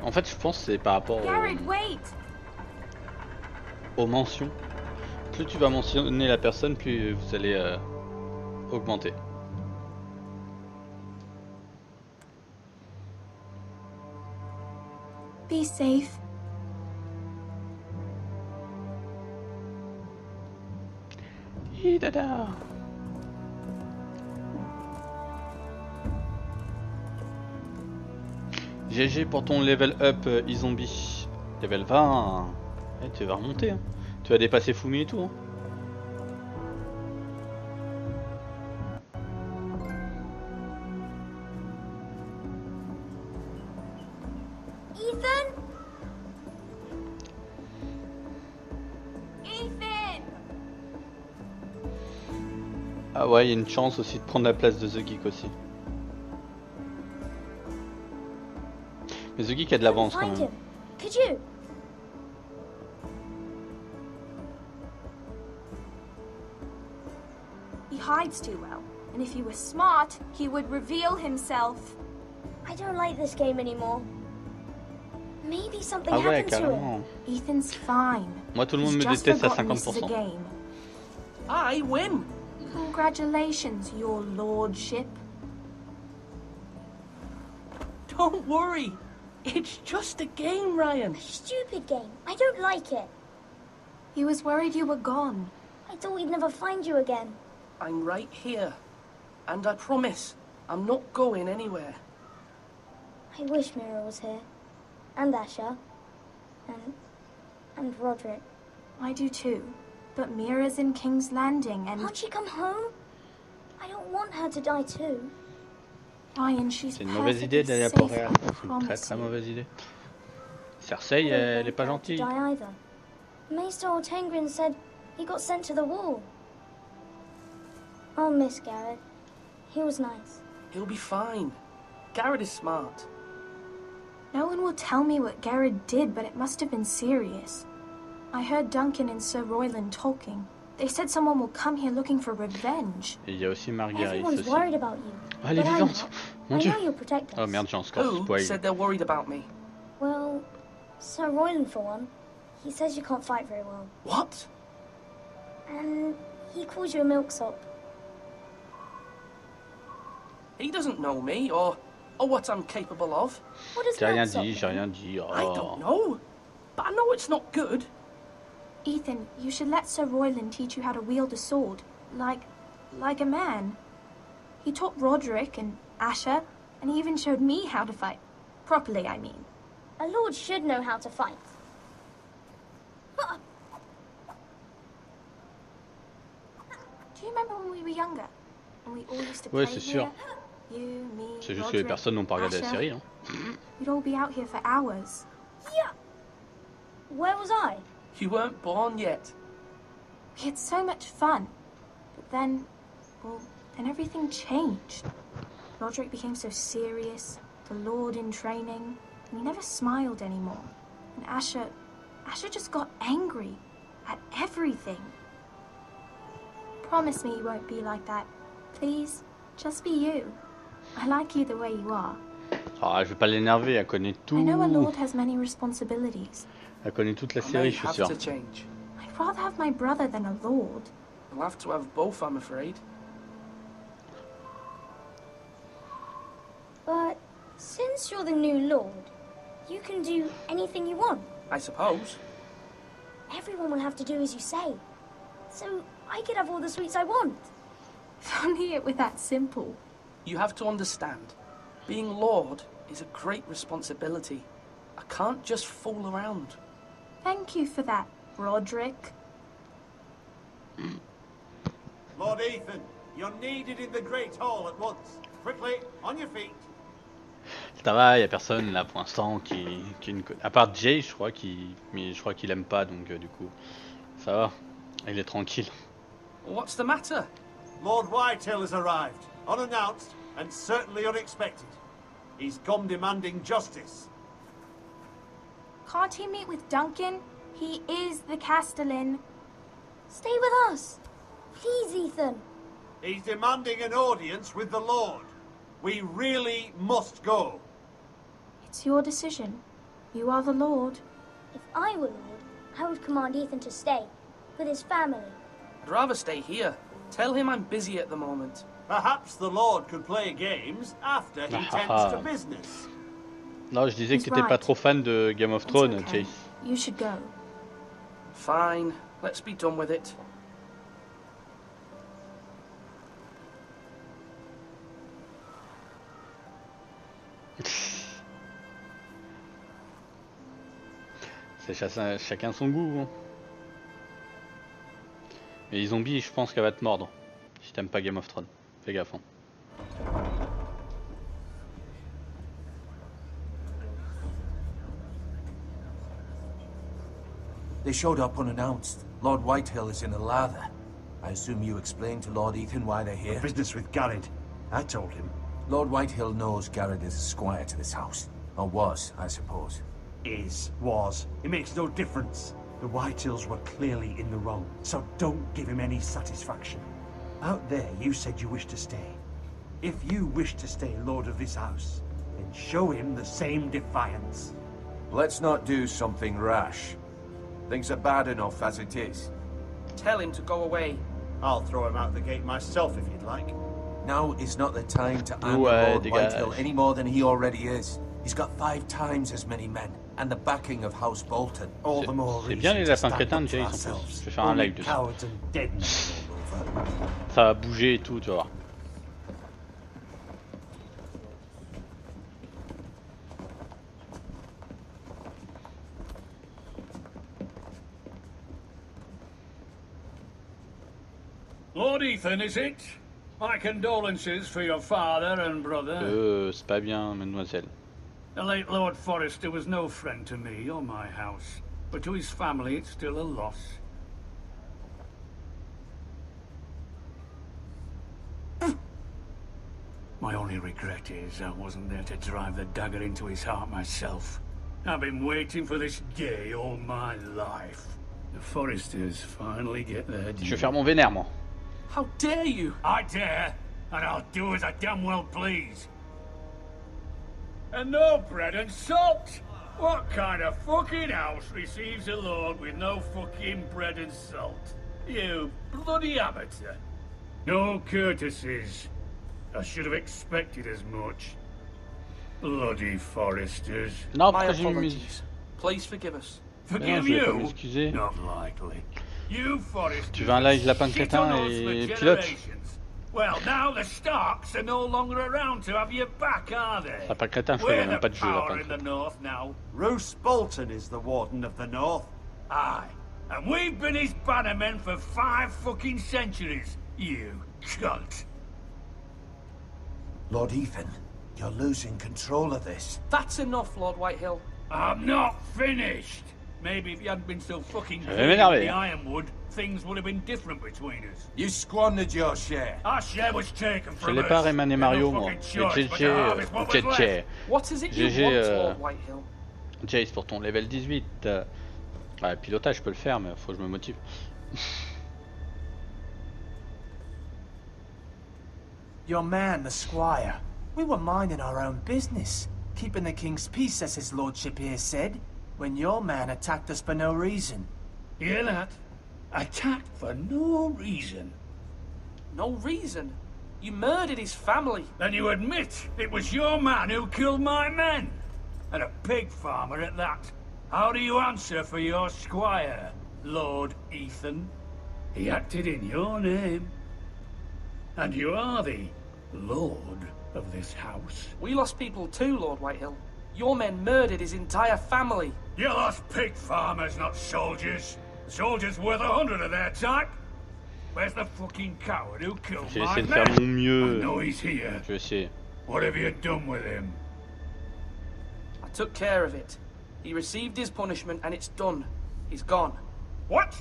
En fait, je pense que c'est par rapport Garrett, wait! aux mentions. Plus tu vas mentionner la personne, plus vous allez augmenter. Be safe. Dada. GG pour ton level up e-zombie. Level 20. Eh, tu vas remonter. Hein. Tu vas dépasser Fumi et tout. Hein. Ethan? Ethan! Ah ouais, il y a une chance aussi de prendre la place de The Geek aussi. Mizuki qui a de l'avance quand Find même. him. Could you? He hides too well, and if he were smart, he would reveal himself. I don't like this game anymore. Maybe something Ah ouais, happened to him. carrément. Ethan's fine. Moi, tout le monde He's me just déteste à forgotten this is a 50%. game. I win. Congratulations, your lordship. Don't worry. It's just a game, Ryan. Stupid game. I don't like it. He was worried you were gone. I thought we'd never find you again. I'm right here. And I promise, I'm not going anywhere. I wish Mira was here. And Asher. And Roderick. I do too. But Mira's in King's Landing and... Can't she come home? I don't want her to die too. Ryan, she's C'est une mauvaise idée d'aller à Port-Réal. C'est une très très mauvaise idée. Cersei, elle est pas gentille. To die either. Maester Ortengrin said he got sent to the wall. I'll miss Garrett. He was nice. He'll be fine. Garrett is smart. No one will tell me what Garrett did, but it must have been serious. I heard Duncan and Sir Royland talking. They said someone will come here looking for revenge. Et il y a aussi Marguerite Everyone's aussi. worried about you. Ah, elle est but I'm vivante. not. Mon I dieu. know you'll protect us. Oh merde, j'ai encore Who spoil. said they're worried about me? Well, Sir Royland for one. He says you can't fight very well. What? And he calls you a milksop. He doesn't know me or what I'm capable of. What does J'ai rien milksop dit, j'ai mean? rien dit. I don't Oh. know. But I know it's not good. Ethan, you should let Sir Royland teach you how to wield a sword. Like a man. He taught Roderick and Asher, and he even showed me how to fight. Properly, I mean. A lord should know how to fight. Do you remember when we were younger? And we all used to Ouais, play c'est sûr. here? You, me, C'est juste que les Roderick, personnes n'ont pas regardé la Asher. série. Hein. We'd all be out here for hours. Yeah. Where was I? You weren't born yet. We had so much fun. But then, well, then everything changed. Roderick became so serious, the Lord in training, and he never smiled anymore. And Asher just got angry at everything. Promise me you won't be like that. Please, just be you. I like you the way you are. Ah, je vais pas l'énerver, elle connaît tout. I know a lord has many responsibilities. Elle connaît toute la I may série, je suis have sûr. to change. I'd rather have my brother than a lord. I'll have to have both, I'm afraid. But since you're the new lord, you can do anything you want. I suppose. Everyone will have to do as you say. So I could have all the sweets I want. If only it were that simple. You have to understand. Being Lord is a great responsibility. I can't just fool around. Thank you for that, Roderick. Lord Ethan, you're needed in the Great Hall at once. Quickly, on your feet. Ça va, y a personne là pour l'instant qui ne connaît. À part Jay, je crois mais je crois qu'il aime pas, donc du coup, ça va. Il est tranquille. What's the matter? Lord Whitehill has arrived, unannounced and certainly unexpected. He's come demanding justice. Can't he meet with Duncan? He is the Castellan. Stay with us. Please, Ethan. He's demanding an audience with the Lord. We really must go. It's your decision. You are the Lord. If I were lord, I would command Ethan to stay with his family. I'd rather stay here. Tell him I'm busy at the moment. Perhaps the Lord could play games after he tends to business. Non, je disais que He's t'étais pas right. trop fan de Game of It's Thrones, okay. Chase. You should go. Fine. Let's be done with it. C'est chacun son goût. Hein. Mais les zombies, je pense qu'elle va te mordre. Si t'aimes pas Game of Thrones. Fais gaffe. Hein. They showed up unannounced. Lord Whitehill is in a lather. I assume you explained to Lord Ethan why they're here? Business with Garrett. I told him. Lord Whitehill knows Garrett is a squire to this house. Or was, I suppose. Was. It makes no difference. The Whitehills were clearly in the wrong, so don't give him any satisfaction. Out there, you said you wished to stay. If you wish to stay lord of this house, then show him the same defiance. Let's not do something rash. Things are bad enough as it is. Tell him to go away. I'll throw him out the gate myself if you'd like. Now is not the time to anger Lord Whitehill any more than he already is. He's got 5 times as many men, and the backing of House Bolton. All the more C'est bien les lapins crétins de Jace en plus. Je vais faire un live dessus. Ça va bouger et tout, tu vas voir. Lord Ethan, is it? My condolences for your father and brother. C'est pas bien, mademoiselle. The late Lord Forrester was no friend to me or my house, but to his family it's still a loss. My only regret is I wasn't there to drive the dagger into his heart myself. I've been waiting for this day all my life. The Forresters finally get their due. Je vais faire mon vénère, moi. How dare you? I dare, and I'll do as I damn well please. And no bread and salt! What kind of fucking house receives a lord with no fucking bread and salt? You bloody amateur. No courtesies. I should have expected as much. Bloody Forresters. Non, My pourquoi j'ai mis apologies. Please forgive us. Forgive je vais pas you? m'excuser. Not likely. You Forresters. Tu veux un live lapin shit crétin on us et for pilote? generations. Well, now the Starks are no longer around to have your back, are they? Lapin crétin, je We're fais même the pas de jeu power lapin in the crétin. north now. Roose Bolton is the Warden of the North. Aye. And we've been his bannermen for 5 fucking centuries, you cunt. Lord Ethan, you're losing control of this. That's enough, Lord Whitehill. I'm not finished. Maybe if you hadn't been so fucking Je vais greedy with m'énerver. the Ironwood, things would have been different between us. You squandered your share. Our share was taken Je from l'ai us. pas Rayman et Mario, No moi. fucking Et choice but to harvest what was left. GG. What is it you GG, want, Lord Whitehill? Jace pour ton level 18. Ouais, pilotage, je peux le faire, mais faut que je me motive. Your man, the squire. We were minding our own business, keeping the king's peace, as his lordship here said, when your man attacked us for no reason. Hear that? Attacked for no reason. No reason? You murdered his family. Then you admit it was your man who killed my men? And a pig farmer at that. How do you answer for your squire, Lord Ethan? He acted in your name. And you are the lord of this house. We lost people too, Lord Whitehill. Your men murdered his entire family. You lost pig farmers, not soldiers. Soldiers worth 100 of their type. Where's the fucking coward who killed J'ai my essayé de faire men? mon mieux. I know he's here. Je vais essayer. What have you done with him? I took care of it. He received his punishment and it's done. He's gone. What?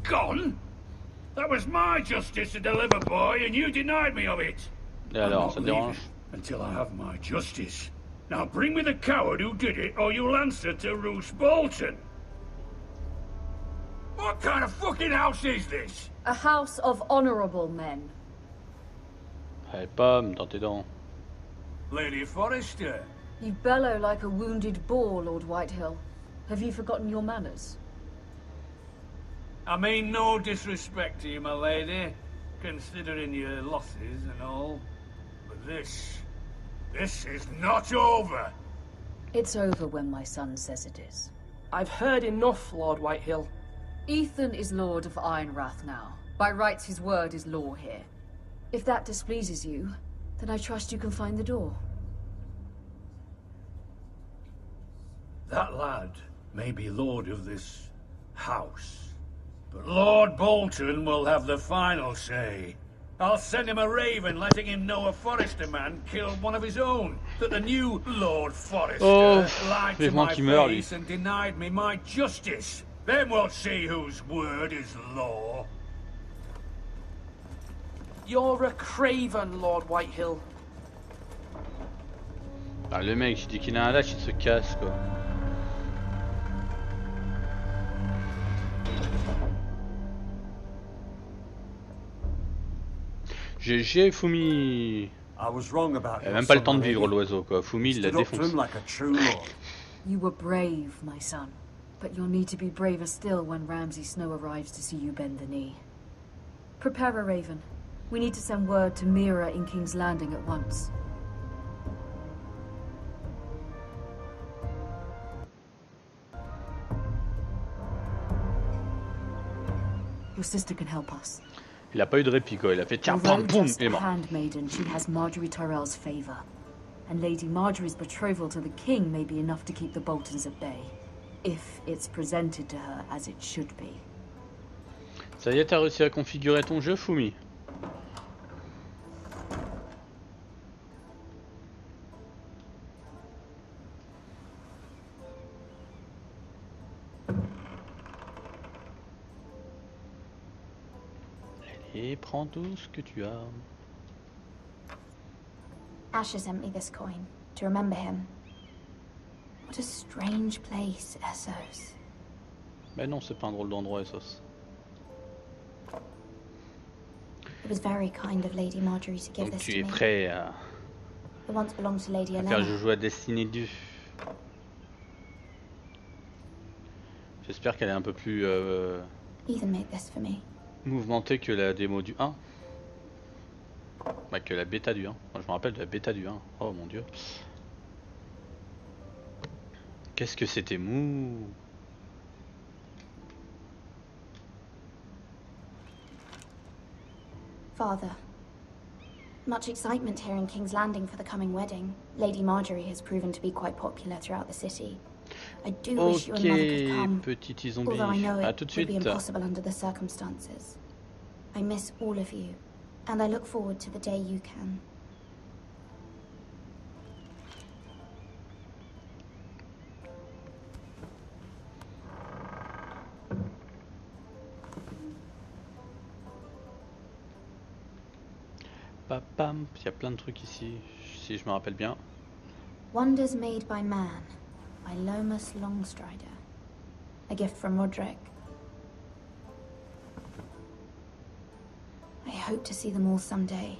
Gone? That was my justice to deliver, boy, and you denied me of it. Et alors, ça te dérange? Until I have my justice. Now bring me the coward who did it, or you'll answer to Roose Bolton. What kind of fucking house is this? A house of honorable men. Allez, pomme, dans tes dents. Lady Forrester. You bellow like a wounded boar, Lord Whitehill. Have you forgotten your manners? I mean no disrespect to you, my lady, considering your losses and all. But this is not over. It's over when my son says it is. I've heard enough, Lord Whitehill. Ethan is Lord of Ironrath now. By rights, his word is law here. If that displeases you, then I trust you can find the door. That lad may be lord of this house, but Lord Bolton will have the final say. I'll send him a raven letting him know a Forrester man killed one of his own, that the new Lord Forrester lied to my face and denied me my justice. Then we'll see whose word is law. You're a craven, Lord Whitehill. Ah, le mec, je dis qu'il a un lâche, il se casse quoi. GG Fumi. Il a même pas le temps de vivre l'oiseau quoi. Fumi il l'a défoncé. You were brave, my son. But you'll need to be braver still when Ramsay Snow arrives to see you bend the knee. Prepare a raven. We need to send word to Mira in King's Landing at once. Your sister can help us. Il a pas eu de répit quoi, il a fait tiens, pam, boum, il est mort. Handmaiden, she has Marjorie Tyrell's favor. And Lady Marjorie's betrothal to the king may be enough to keep the Boltons at bay. If it's presented to her as it should be. Ça y est, t'as réussi à configurer ton jeu, Fumi? Allez, prends tout ce que tu as. Asher sent me this coin to remember him. What a strange place, Essos. Mais non, c'est pas un drôle d'endroit, Essos. It was very kind of Lady Marjorie to give Donc this tu to es me. prêt à It once belonged to Lady faire Elena. jouer à Destiny 2. J'espère qu'elle est un peu plus Ethan made this for me. mouvementée que la démo du 1. Bah, que la bêta du 1. Moi, je me rappelle de la bêta du 1. Oh mon dieu. Qu'est-ce que c'était mou. Father, much excitement here in King's Landing for the coming wedding. Lady Marjorie has proven to be quite popular throughout the city. I do wish you and Mother could come, petit zombie. although I know À it tout de would be suite. impossible under the circumstances. I miss all of you, and I look forward to the day you can. Papam, il y a plein de trucs ici, si je me rappelle bien. Wonders Made by Man, by Lomas Longstrider. A gift from Roderick. I hope to see them all someday.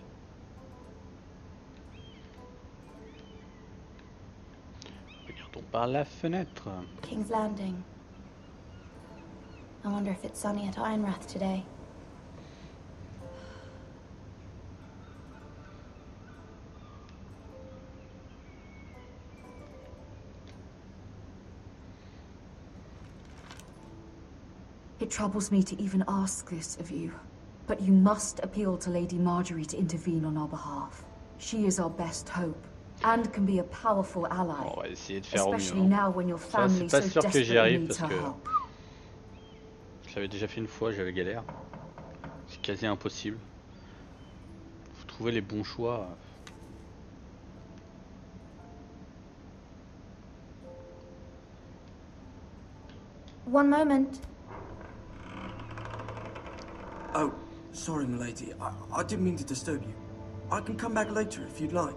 Regardons par la fenêtre. King's Landing. I wonder if it's sunny at Ironrath today. It troubles me to even ask this of you, but you must appeal to Lady Marjorie to intervene on our behalf. She is our best hope, and can be a powerful ally. On va essayer de faire au mieux. Especially now when your Ça, family c'est pas so sûr que j'y desperately arrive needs parce her que help. je l'avais déjà fait une fois, j'avais galère. C'est quasi impossible. Faut trouver les bons choix. One moment. Oh, sorry, milady. I didn't mean to disturb you. I can come back later if you'd like.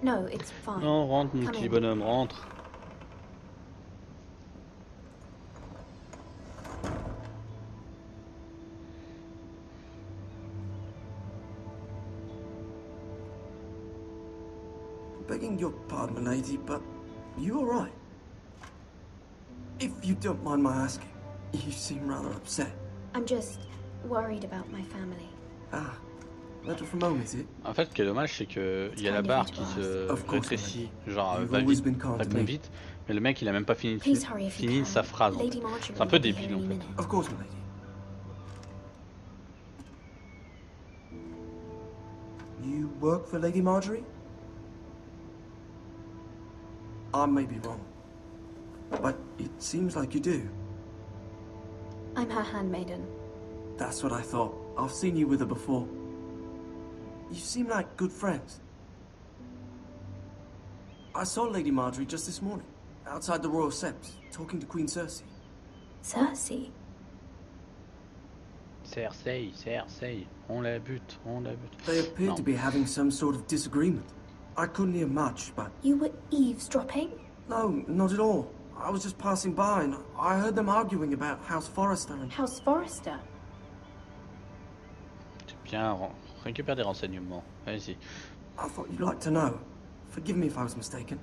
No, it's fine. Non, rentre mon Come petit in. bonhomme, rentre. Begging your pardon, milady, but you all right? If you don't mind my asking, you seem rather upset. I'm just worried about my family. Ah, letter from home, is it? En fait, ce qui est dommage, c'est que il y a la barre qui se rétrécit, genre You've va always vite, been kind to répond me. vite, mais le mec il a même pas fini, Please hurry if you can. sa phrase. En Lady fait. Marjorie C'est un peu will be here débile en any fait. minute. Of course, milady. You work for Lady Marjorie? I may be wrong, but it seems like you do. I'm her handmaiden. That's what I thought. I've seen you with her before. You seem like good friends. I saw Lady Marjorie just this morning, outside the Royal Sept, talking to Queen Cersei. Cersei? Cersei, Cersei, on la bute, on la bute. They appeared to be having some sort of disagreement. I couldn't hear much, but... You were eavesdropping? No, not at all. I was just passing by and I heard them arguing about House Forrester and... House Forrester? Bien, récupère des renseignements. Vas-y. I thought you'd like to know. Forgive me if I was mistaken.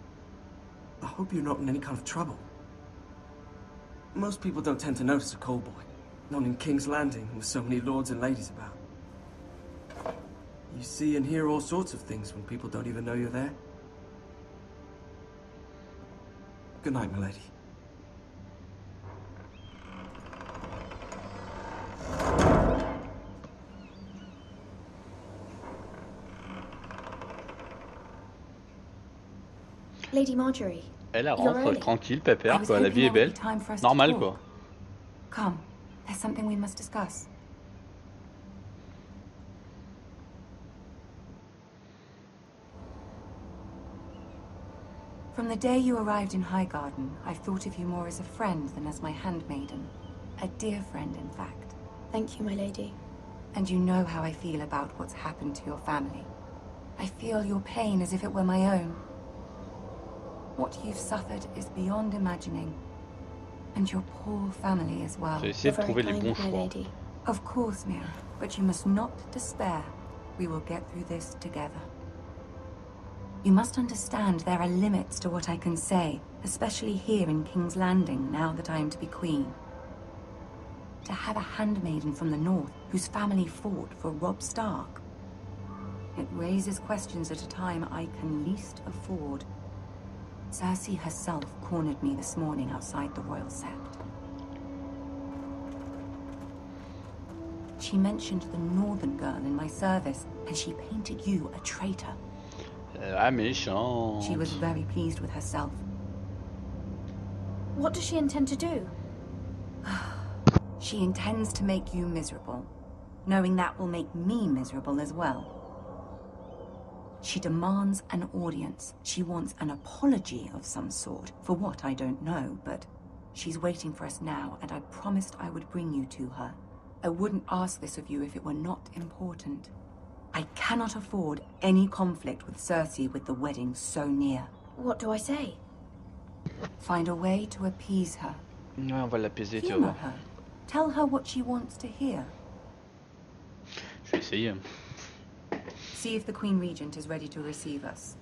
I hope you're not in any kind of trouble. Most people don't tend to notice a callboy. Not in King's Landing, with so many lords and ladies about. You see and hear all sorts of things when people don't even know you're there. Good night, milady. Lady Marjorie. Elle rentre tranquille, pépère, quoi. La vie est belle. Normal, quoi. Come, there's something we must discuss. From the day you arrived in Highgarden, I've thought of you more as a friend than as my handmaiden. A dear friend, in fact. Thank you, my lady. And you know how I feel about what's happened to your family. I feel your pain as if it were my own. What you've suffered is beyond imagining. And your poor family as well. J'ai essayé de trouver les bons choix. Of course, Mira, but you must not despair. We will get through this together. You must understand there are limits to what I can say, especially here in King's Landing, now that I am to be queen. To have a handmaiden from the north whose family fought for Robb Stark. It raises questions at a time I can least afford. Cersei herself cornered me this morning outside the Royal Sept. She mentioned the northern girl in my service, and she painted you a traitor. Méchante. She was very pleased with herself. What does she intend to do? She intends to make you miserable, knowing that will make me miserable as well. She demands an audience. She wants an apology of some sort, for what I don't know, but she's waiting for us now, and I promised I would bring you to her. I wouldn't ask this of you if it were not important. I cannot afford any conflict with Cersei with the wedding so near. What do I say? Find a way to appease her. Ouais, on va l'apaiser, tu vas Humor voir. her. Tell her what she wants to hear. Je vais essayer. See if the Queen Regent is ready to receive us.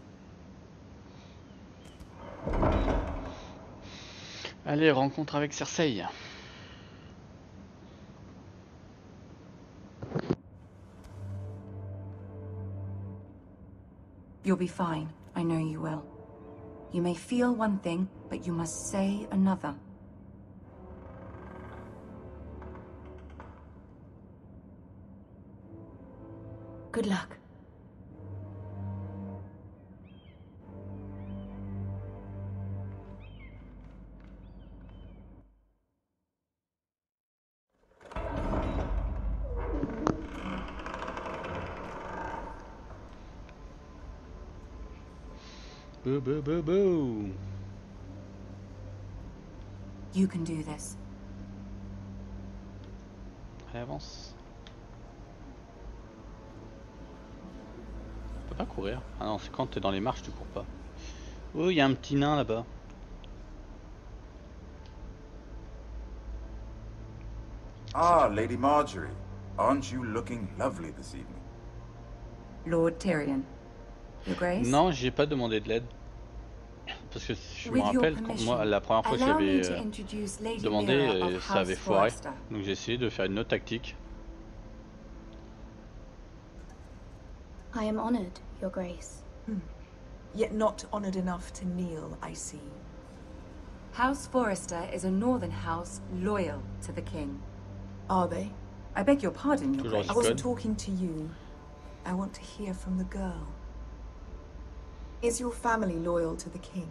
Allez, rencontre avec Cersei. You'll be fine. I know you will. You may feel one thing, but you must say another. Good luck. Boo, boo, boo, boo. You can do this. Allez, avance. On peut pas courir. Ah non, c'est quand t'es dans les marches, tu cours pas. Oh, il y a un petit nain là-bas. Ah, Lady Marjorie. Aren't you looking lovely this evening? Lord Tyrion. Your Grace? Non, j'ai pas demandé de l'aide. Parce que je me rappelle, quand moi, la première fois que j'avais demandé, ça avait foiré. Donc j'ai essayé de faire une autre tactique. I am honored, Your Grace. Yet not honored enough to kneel, I see. House Forrester is a northern house loyal to the king. Are they? I beg your pardon, Your Grace. I wasn't talking to you. I want to hear from the girl. Is your family loyal to the king?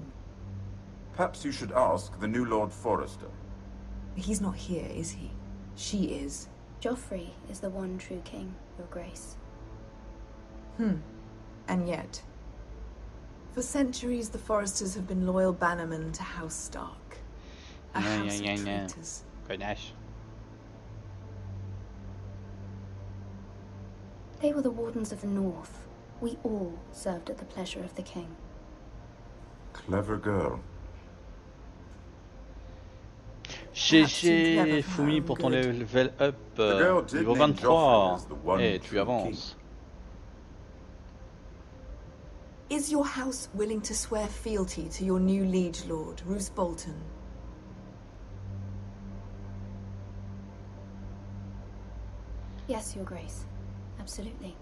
Perhaps you should ask the new Lord Forrester. He's not here, is he? She is. Joffrey is the one true king, Your Grace. And yet, for centuries the Forresters have been loyal bannermen to House Stark. A house of traitors. They were the Wardens of the North. We all served at the pleasure of the king. Clever girl. GG Fumi pour ton level up niveau 23. Et tu avances. Is your house willing to swear fealty to your new liege lord, Roose Bolton? Yes, Your Grace. Absolutely.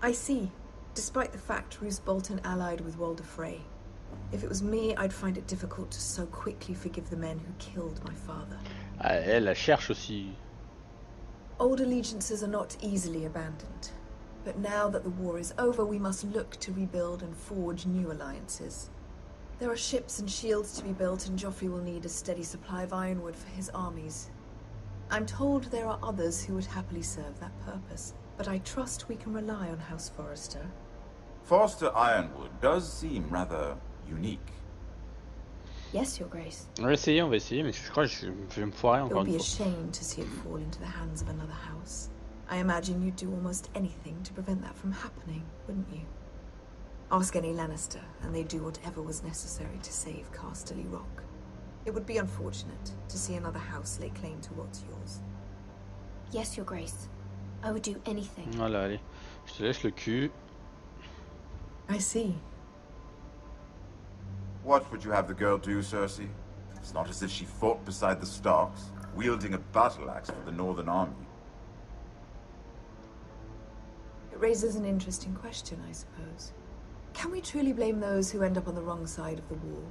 I see. Despite the fact Roose Bolton allied with Walder Frey. If it was me, I'd find it difficult to so quickly forgive the men who killed my father. Ah, elle cherche aussi. Old allegiances are not easily abandoned. But now that the war is over, we must look to rebuild and forge new alliances. There are ships and shields to be built, and Joffrey will need a steady supply of ironwood for his armies. I'm told there are others who would happily serve that purpose, but I trust we can rely on House Forrester. Forrester Ironwood does seem rather unique. Yes, Your Grace. On va essayer, mais je crois que je vais me foirer It encore would be une a fois. shame to see it fall into the hands of another house. I imagine you'd do almost anything to prevent that from happening, wouldn't you? Ask any Lannister, and they'd do whatever was necessary to save Casterly Rock. It would be unfortunate to see another house lay claim to what's yours. Yes, Your Grace. I would do anything. Voilà, allez. Je te laisse le cul. I see. What would you have the girl do, Cersei? It's not as if she fought beside the Starks, wielding a battle axe for the Northern Army. It raises an interesting question, I suppose. Can we truly blame those who end up on the wrong side of the war?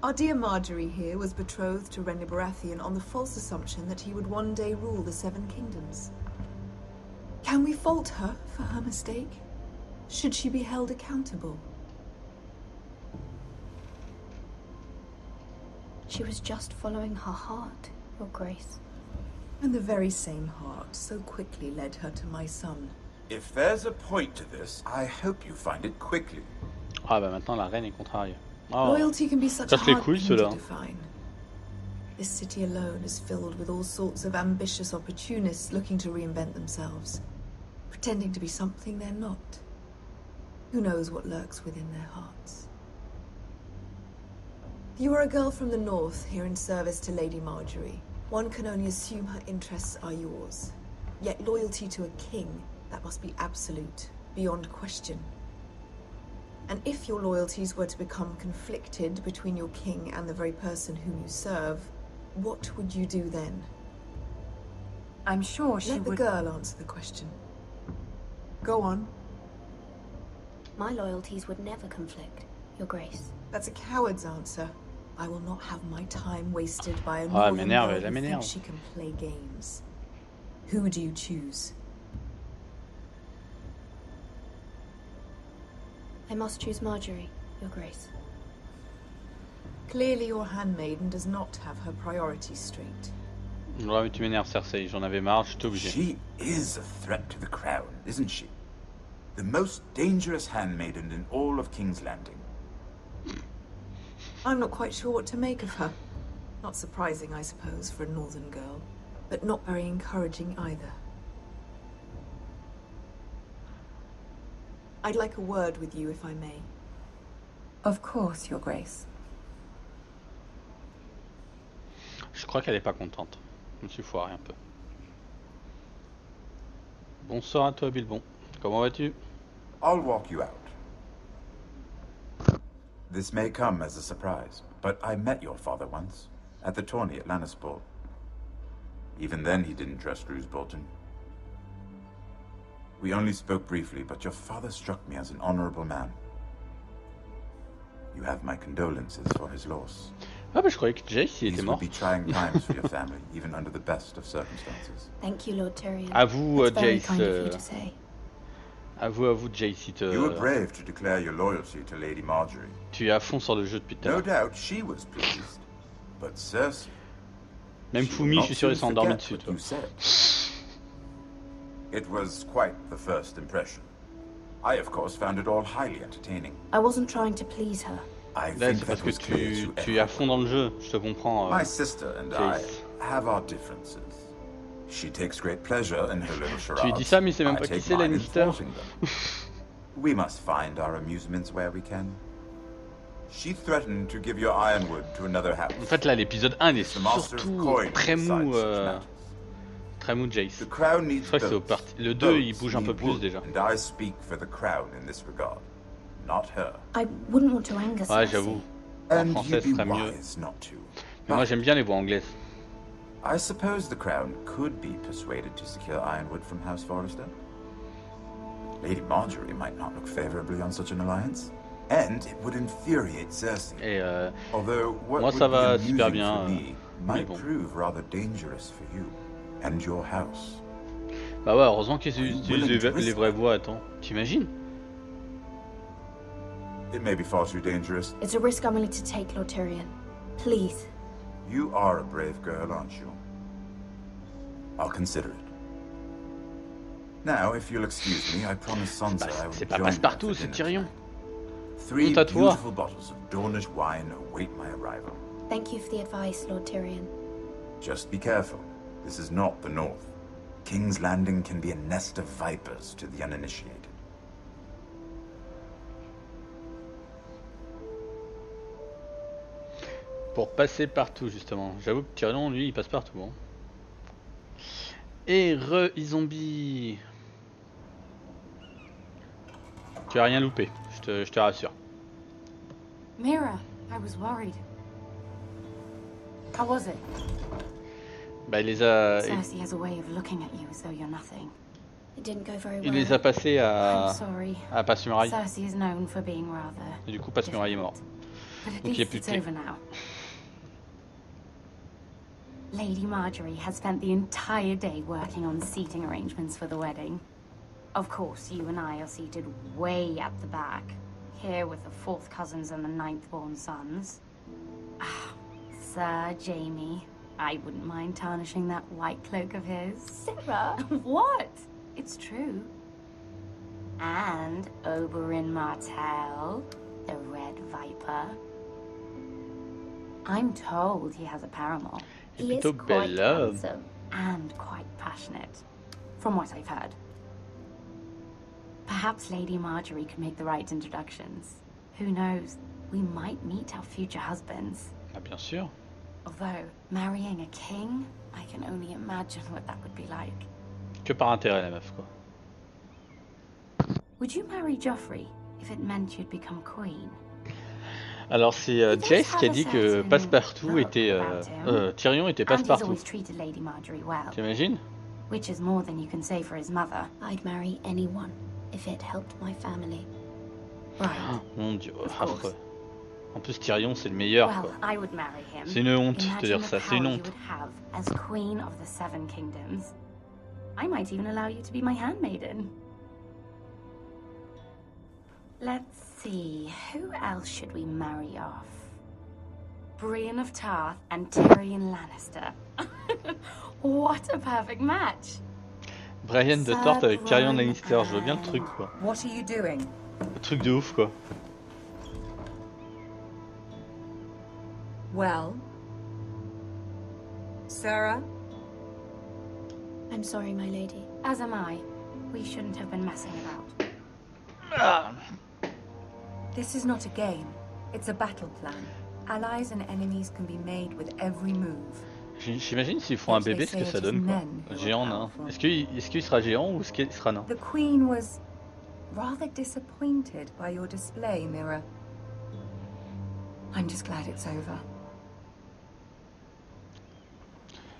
Our dear Marjorie here was betrothed to Renly Baratheon on the false assumption that he would one day rule the Seven Kingdoms. Can we fault her for her mistake? Should she be held accountable? She was just following her heart, Your Grace. And the very same heart so quickly led her to my son. If there's a point to this, I hope you find it quickly. Ah bah maintenant la reine est contrariée. Oh. Loyalty can be such a Casse les hard couilles thing to ceux-là. define. This city alone is filled with all sorts of ambitious opportunists looking to reinvent themselves, pretending to be something they're not. Who knows what lurks within their hearts? You are a girl from the north, here in service to Lady Marjorie. One can only assume her interests are yours. Yet loyalty to a king, that must be absolute, beyond question. And if your loyalties were to become conflicted between your king and the very person whom you serve, what would you do then? I'm sure she Let the would... girl answer the question. Go on. My loyalties would never conflict, Your Grace. That's a coward's answer. I will not have my time wasted by a Ah, elle northern m'énerve, girl elle who m'énerve. thinks she can play games. Who do you choose? I must choose Marjorie, Your Grace. Clearly your handmaiden does not have her priorities straight. Ouais, mais tu m'énerves, Cersei. J'en avais marre, j'étais obligé. She is a threat to the crown, isn't she? The most dangerous handmaiden in all of King's Landing. I'm not quite sure what to make of her. Not surprising, I suppose, for a northern girl, but not very encouraging either. I'd like a word with you, if I may. Of course, Your Grace. Je crois qu'elle est pas contente. Je me suis foiré un peu. Bonsoir à toi, Bilbon. Comment vas-tu? I'll walk you out. This may come as a surprise, but I met your father once, at the tourney at Lannisport. Even then he didn't trust Roose Bolton. We only spoke briefly, but your father struck me as an honorable man. You have my condolences for his loss. Ah bah je croyais que Jace il était These mort. would be trying times for your family, even under the best of circumstances. Thank you, Lord Tyrion. À vous, That's very Jace. kind of you to say. À vous, Jace, si You were brave to declare your loyalty to Lady Marjorie. tu es à fond sur le jeu depuis tout à No l'heure. doubt she was pleased, but Cersei. Même she Fumi, will je suis not sûr, il soon s'est endormi forget dessus, what toi. you said. It was quite the first impression. I, of course, found it all highly entertaining. I wasn't trying to please her. I Là, think c'est that parce que was clear to tu es à fond dans le jeu, je te comprends. My sister and I Jace. have our differences. She takes great pleasure in her little charades. Tu lui dis ça, mais il sait même I pas qui take c'est, mine in Lannister. thwarting them. We must find our amusements where we can. She threatened to give your ironwood to another house. En fait, là, l'épisode 1, il est The master of surtout coin très mou, decides such matters. très mou Jace. The crown Je needs crois que c'est au boats. parti. Le 2, il Boats bouge un peu need plus wood, déjà. And I speak for the crown in this regard, not her. I wouldn't want to anger Ouais, Cersei. j'avoue. En And français, you'd ce be serait mieux. wise not to. Mais moi, j'aime bien les voix anglaises. I suppose the crown could be persuaded to secure ironwood from House Forrester. Lady Marjorie might not look favorably on such an alliance, and it would infuriate Cersei. Et Although what moi, would ça be va amusing super bien. for me Mais might bon. prove rather dangerous for you and your house. Bah ouais, heureusement qu'ils utilisent les vraies voix, attends. T'imagines? It may be far too dangerous. It's a risk I'm willing to take, Lord Tyrion. Please. You are a brave girl, aren't you? I'll consider it. Now, if you'll excuse me, I promise Sansa I will C'est pas join you Passepartout, for c'est dinner. Tyrion. 3 Honte à toi. beautiful bottles of Dornish wine await my arrival. Thank you for the advice, Lord Tyrion. Just be careful. This is not the North. King's Landing can be a nest of vipers to the uninitiated. Pour passer partout, justement. J'avoue que Tyrion, lui, il passe partout. Hein. Et zombie. Tu as rien loupé, je te rassure. Mira, I was worried. How was it? Bah, il les a, Cersei has a way of looking at you as though you're nothing. It didn't go very il well. les a passés I'm sorry. à Passe-Muraille. Cersei is known for being rather. Et du coup, Passe-Muraille est mort. But at Donc il n'y a least plus de it's clé. over now. Lady Marjorie has spent the entire day working on seating arrangements for the wedding. Of course, you and I are seated way at the back, here with the 4th cousins and the 9th-born sons. Ah, Sir Jaime, I wouldn't mind tarnishing that white cloak of his. Sarah! What? It's true. And Oberyn Martell, the Red Viper. I'm told he has a paramour. He is plutôt quite bel homme. handsome. And quite passionate, from what I've heard. Perhaps Lady Marjorie can make the right introductions. Who knows? We might meet our future husbands. Ah, bien sûr. Although, marrying a king, I can only imagine what that would be like. Que par intérêt, la meuf, quoi. Would you marry Joffrey if it meant you'd become queen? Alors, c'est Jace qui a dit que Passepartout était. Tyrion était And he's Passepartout. always treated Lady Marjorie well. T'imagines? Which is more than you can say for his mother. I'd marry anyone if it helped my family. Right. Mon dieu, affreux. En plus, Tyrion, c'est le meilleur, Well, quoi. I would marry him. C'est une honte de Imagine dire the ça, c'est une power honte. you would have as queen of the 7 kingdoms. I might even allow you to be my handmaiden. Let's see, who else should we marry off? Brienne of Tarth and Tyrion Lannister. What a perfect match! Brienne de Tarth avec Tyrion Lannister, je veux bien le truc, quoi. What are you doing? Le truc de ouf, quoi. Well, Sarah? I'm sorry, my lady. As am I. We shouldn't have been messing about. Ah. This is not a game. It's a battle plan. Allies and enemies can be made with every move. J'imagine s'ils font un bébé, ce que ça donne, quoi. Géant nain. Est-ce qu'il sera géant ou est-ce qu'il sera nain? The Queen was rather disappointed by your display, Mira. I'm just glad it's over.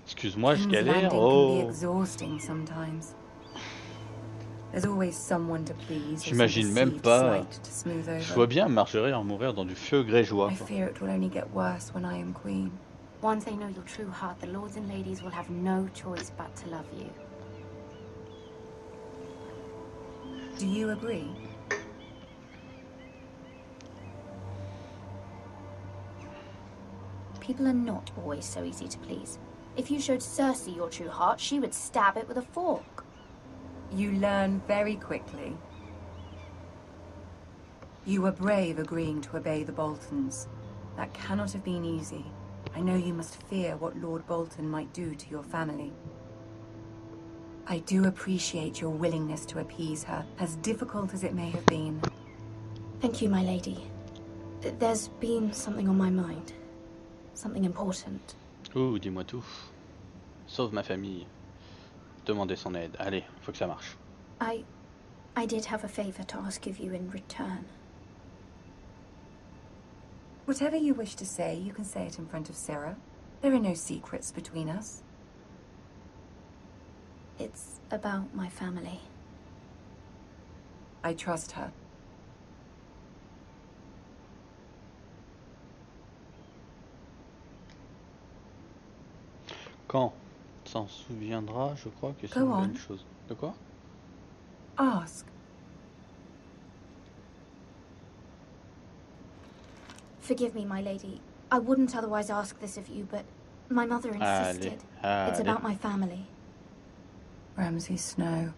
Excuse-moi, je King's galère. Landing can be Oh. exhausting sometimes. There's always someone to please. or some J'imagine même perceived pas. slight to smooth over. Je vois bien Marjorie en mourir dans du feu grégeois, I quoi. fear it will only get worse when I am queen. Once they know your true heart, the lords and ladies will have no choice but to love you. Do you agree? People are not always so easy to please. If you showed Cersei your true heart, she would stab it with a fork. You learn very quickly. You were brave agreeing to obey the Boltons. That cannot have been easy. I know you must fear what Lord Bolton might do to your family. I do appreciate your willingness to appease her, as difficult as it may have been. Thank you, my lady. There's been something on my mind. Something important. Ouh, dis-moi tout. Sauve ma famille. Demandez son aide. Allez, faut que ça marche. I did have a favor to ask of you in return. Whatever you wish to say, you can say it in front of Sarah. There are no secrets between us. It's about my family. I trust her. Quand s'en souviendra, je crois que c'est Go une on. bonne chose. De quoi? Ask. Forgive me, my lady. I wouldn't otherwise ask this of you, but my mother insisted. It's about my family. Ramsay Snow.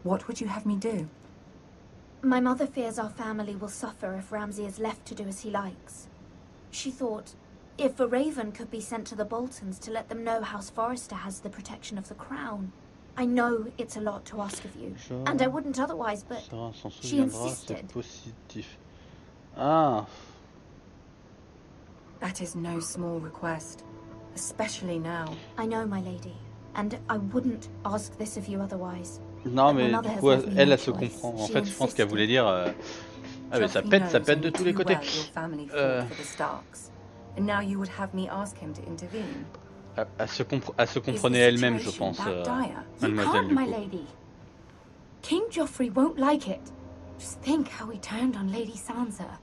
What would you have me do? My mother fears our family will suffer if Ramsay is left to do as he likes. She thought, if a raven could be sent to the Boltons to let them know House Forrester has the protection of the crown. I know it's a lot to ask of you, and I wouldn't otherwise, but she insisted. Positif. Ah. That is no small request, especially now. I know, my lady, and I wouldn't ask this of you otherwise. Non, mais du coup, elle se comprend. En fait, je pense qu'elle voulait dire... ah, mais ça pète de tous les côtés. And now you would have me ask him to intervene. Elle se comprenait elle-même, je pense, mademoiselle, du my coup. lady. King Joffrey won't like it. Just think how he turned on Lady Sansa.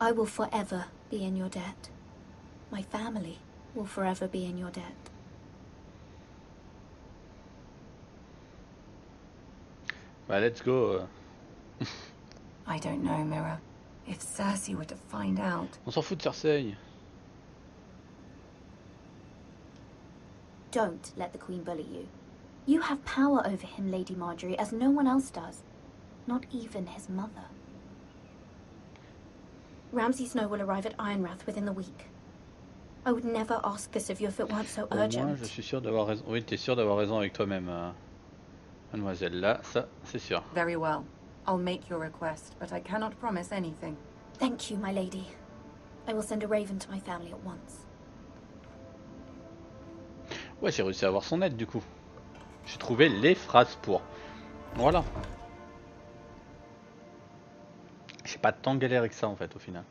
I will forever be in your debt. My family will forever be in your debt. Bah, let's go. I don't know, Mira. If Cersei were to find out... On s'en fout de Cersei. Don't let the Queen bully you. You have power over him, Lady Marjorie, as no one else does. Not even his mother. Ramsay Snow will arrive at Ironrath within the week. I would never ask this of you if it weren't so Au moins, urgent. je suis sûr d'avoir raison. Oui, t'es sûr d'avoir raison avec toi-même, mademoiselle. Là, ça, c'est sûr. Very well. I'll make your request, but I cannot promise anything. Thank you, my lady. I will send a raven to my family at once. Ouais, j'ai réussi à avoir son aide, du coup. J'ai trouvé les phrases pour. Voilà. J'ai pas tant galéré que ça, en fait, au final.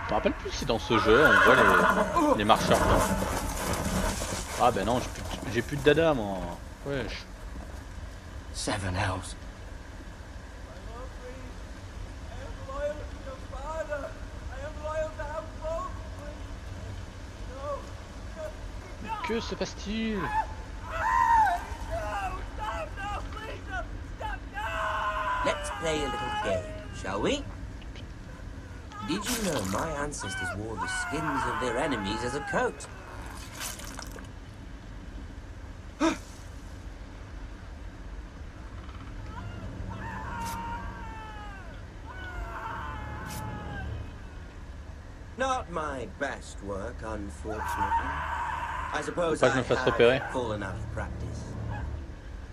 Je me rappelle plus si dans ce jeu on voit les marcheurs blancs. Ah ben non, j'ai plus de dada moi. Wesh. Seven Hells. Que se passe-t-il? Let's play a little game, shall we? Did you know my ancestors wore the skins of their enemies as a coat? Not my best work, unfortunately. I suppose I had fallen out of practice.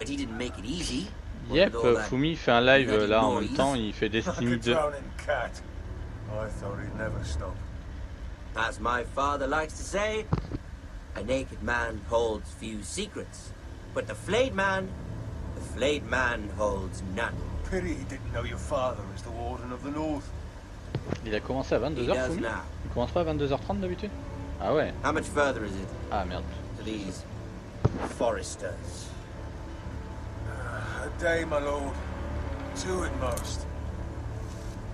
But he didn't make it easy. Yep, Fumi fait un live là en même temps, il fait Destiny 2. I thought he'd never stop. As my father likes to say, a naked man holds few secrets, but the flayed man holds none. Pity he didn't know your father as the Warden of the North. Il a commencé à 22h, Fumi? Il commence pas à 22h30 d'habitude? Ah ouais. How much further is it? Ah merde. To these Forresters. A day, my lord. 2 at most.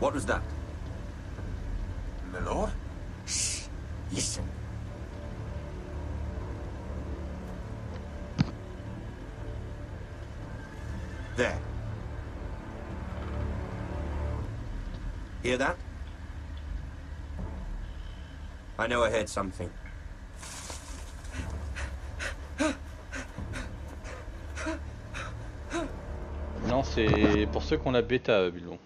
What was that? My lord? Shh. Listen. There. Hear that? I know I heard something. c'est pour ceux qui ont la bêta, Bilbon.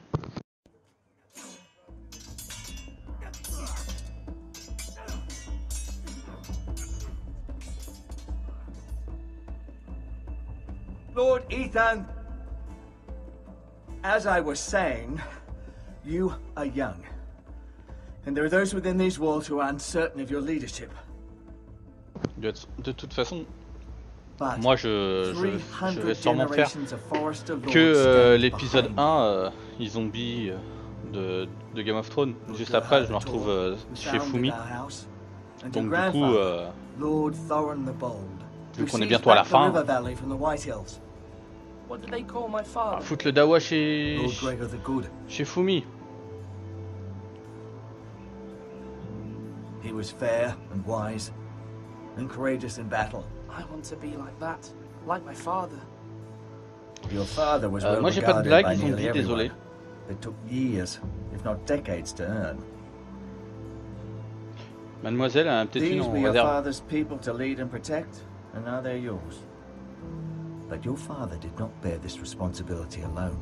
Lord Ethan, as I was saying, you are young. And there are those within these walls who are uncertain of your leadership. De toute façon, moi je vais sûrement faire que l'épisode 1, les zombies de Game of Thrones. Juste après, je me retrouve chez Fumi. Donc du coup, vu qu'on est bientôt à la fin, foutre le Dawa chez Fumi. He was fair and wise and courageous in battle. I want to be like that, like my father. Your father was well moi j'ai pas de blague, by ils ont nearly dit everyone. désolé. It took years, if not decades, to earn. Mademoiselle a peut-être une These en were your réserve. father's people to lead and protect, and now they're yours. But your father did not bear this responsibility alone.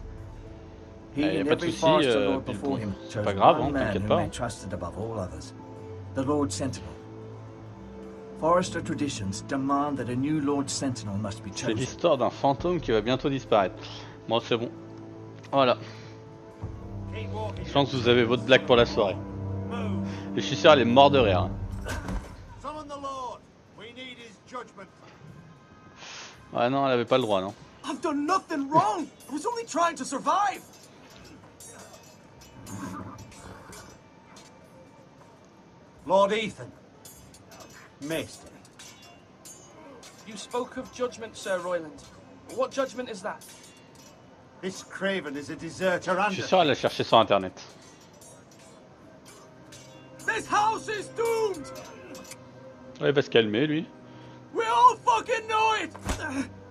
He Y a and pas de every souci, Forester Lord before him c'est chose pas grave, one man t'inquiète whom pas. they trusted above all others, the Lord Sentinel. Forester traditions demand that a new Lord Sentinel must be C'est chosen. l'histoire d'un fantôme qui va bientôt disparaître. Bon, c'est bon. Voilà. Je pense que vous avez votre blague pour la soirée. Et je suis sûr elle est morte de rire. Hein. Ouais, non, elle avait pas le droit, non. I've done nothing wrong. I was only trying to survive. Lord Ethan. Maester. You spoke of judgment, Sir Royland. What judgment is that? This Craven is a deserter Je and suis sûr elle l'a cherché sur internet. This house is doomed. Ouais, il va se calmer, lui. We all fucking know it.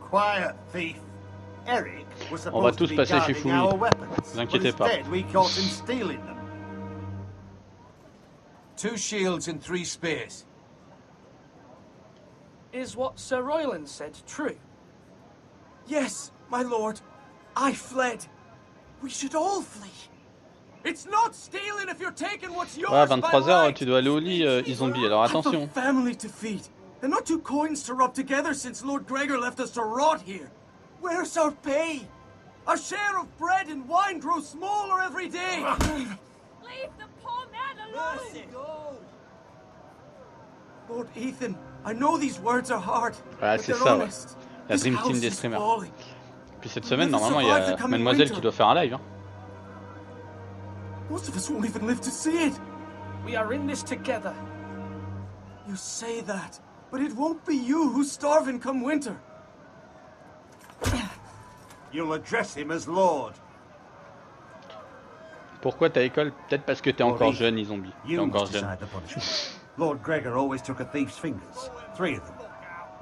Quiet, thief. Eric was On va supposed to tous be passer chez guarding Fumi. our weapons, Ne vous but inquiétez pas. instead we caught him stealing them. 2 shields and 3 spears. Is what Sir Royland said true? Yes, my lord. I fled. We should all flee. It's not stealing if you're taking what's yours. Ouais, à by 23h, right. tu dois aller au lit, Izombi, alors I've attention. a family to feed, and not 2 coins to rub together since Lord Gregor left us to rot here. Where's our pay? Our share of bread and wine grows smaller every day. Leave the poor man alone! Lord Ethan, I know these words are hard, Ouais, but c'est they're ça, ouais. honest. La This Dream Team house des is streamers. falling. Puis cette semaine, normalement, il y a Mademoiselle qui doit faire un live. Hein. Most of us won't even live to see it. We are in this together. You say that, but it won't be you who's starving come winter. You'll address him as Lord. Pourquoi t'as école? Peut-être parce que t'es encore jeune, Izombi. T'es You encore must jeune. decide the punishment. Lord Gregor always took a thief's fingers. 3 of them.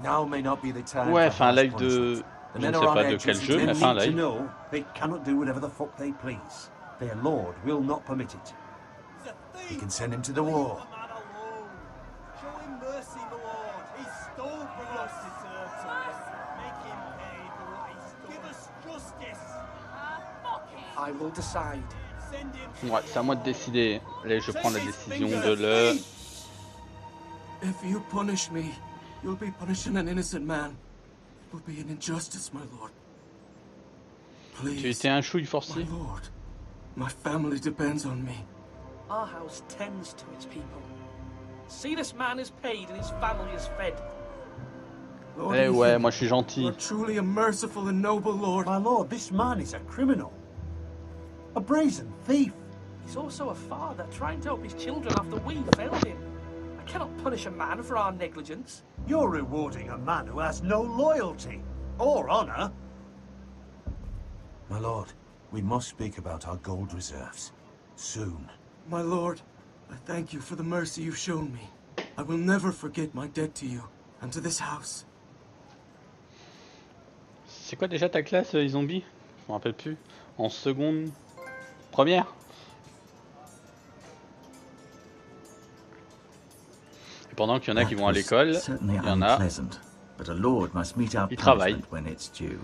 Now may not be the time. Ouais, for fais un harsh live de... punishment. Je The ne men sais are on pas de edge quel as jeu, they mais They fais un need to live. know they cannot do whatever the fuck they please. Their Lord will not permit it. You can send him to the war. Show him mercy, my lord. He stole from us. Make him pay for what he stole. Give us justice. I will decide. Ouais, c'est à moi de décider. Allez, je prends la décision de le... If you punish me, you'll be punishing an innocent man. It will be an injustice, my lord. Please. Tu étais un chouille forcé. My lord, my family depends on me. Our house tends to its people. See, this man is paid and his family is fed. Lord Eh ouais, Ethan, moi je suis gentil. you are truly a merciful and noble lord. My lord, this man is a criminal. A brazen thief. He's also a father trying to help his children after we failed him. I cannot punish a man for our negligence. You're rewarding a man who has no loyalty or honor. My lord, we must speak about our gold reserves. Soon. My lord, I thank you for the mercy you've shown me. I will never forget my debt to you and to this house. C'est quoi déjà ta classe, Izombi? Je me rappelle plus. En seconde... Première? Et pendant qu'il y en a qui vont à l'école, il y en a... But a lord must meet our Ils travaillent. punishment when it's due.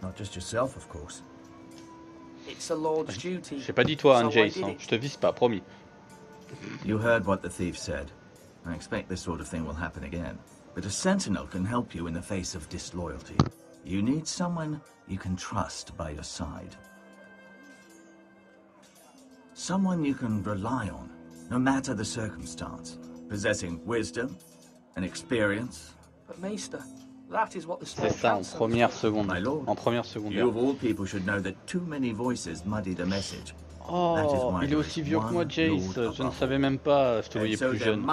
Not just yourself, of course. It's a lord's duty. J'ai pas dit toi, hein, Jace, hein. Je te vise pas, promis. You heard what the thief said. I expect this sort of thing will happen again. But a sentinel can help you in the face of disloyalty. You need someone you can trust by your side. Someone you can rely on, no matter the circumstance. Possessing wisdom and experience. But Maester, that is what the C'est ça, en première seconde. En première seconde. You of all people should know that too many voices muddy the message. Oh, il est aussi vieux que moi, Jace. Je ne savais même pas. Je te voyais plus jeune.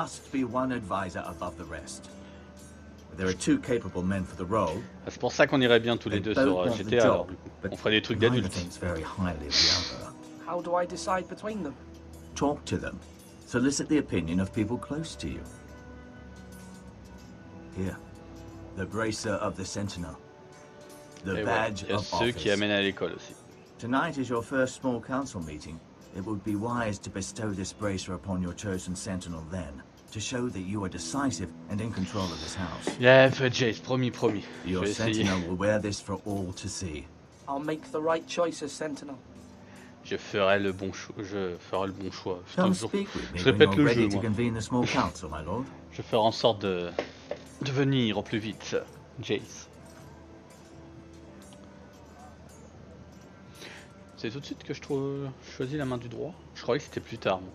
C'est pour ça qu'on irait bien tous les deux sur GTA. Alors, on ferait des trucs d'adultes. How do I decide between them? Talk to them. Solicit the opinion of people close to you. Here, the bracer of the Sentinel. The badge of ceux qui amènent à l'école aussi. Tonight is your first small council meeting. It would be wise to bestow this bracer upon your chosen sentinel then, to show that you are decisive and in control of this house. Yeah, Jace, promis. Your sentinel will wear this for all to see. I'll make the right choice as sentinel. Je ferai le bon choix. Je répète le jeu, moi. Je ferai en sorte de venir au plus vite, Jace. C'est tout de suite que je choisis la main du droit. Je croyais que c'était plus tard. Moi.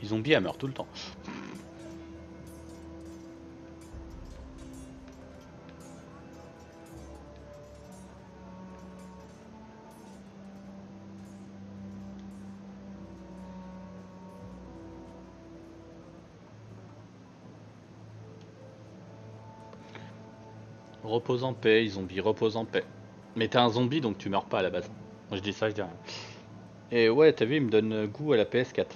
Les zombies meurent tout le temps. Repose en paix, zombie, repose en paix. Mais t'es un zombie donc tu meurs pas à la base. Moi je dis ça, je dis rien. Et ouais, t'as vu, il me donne goût à la PS4.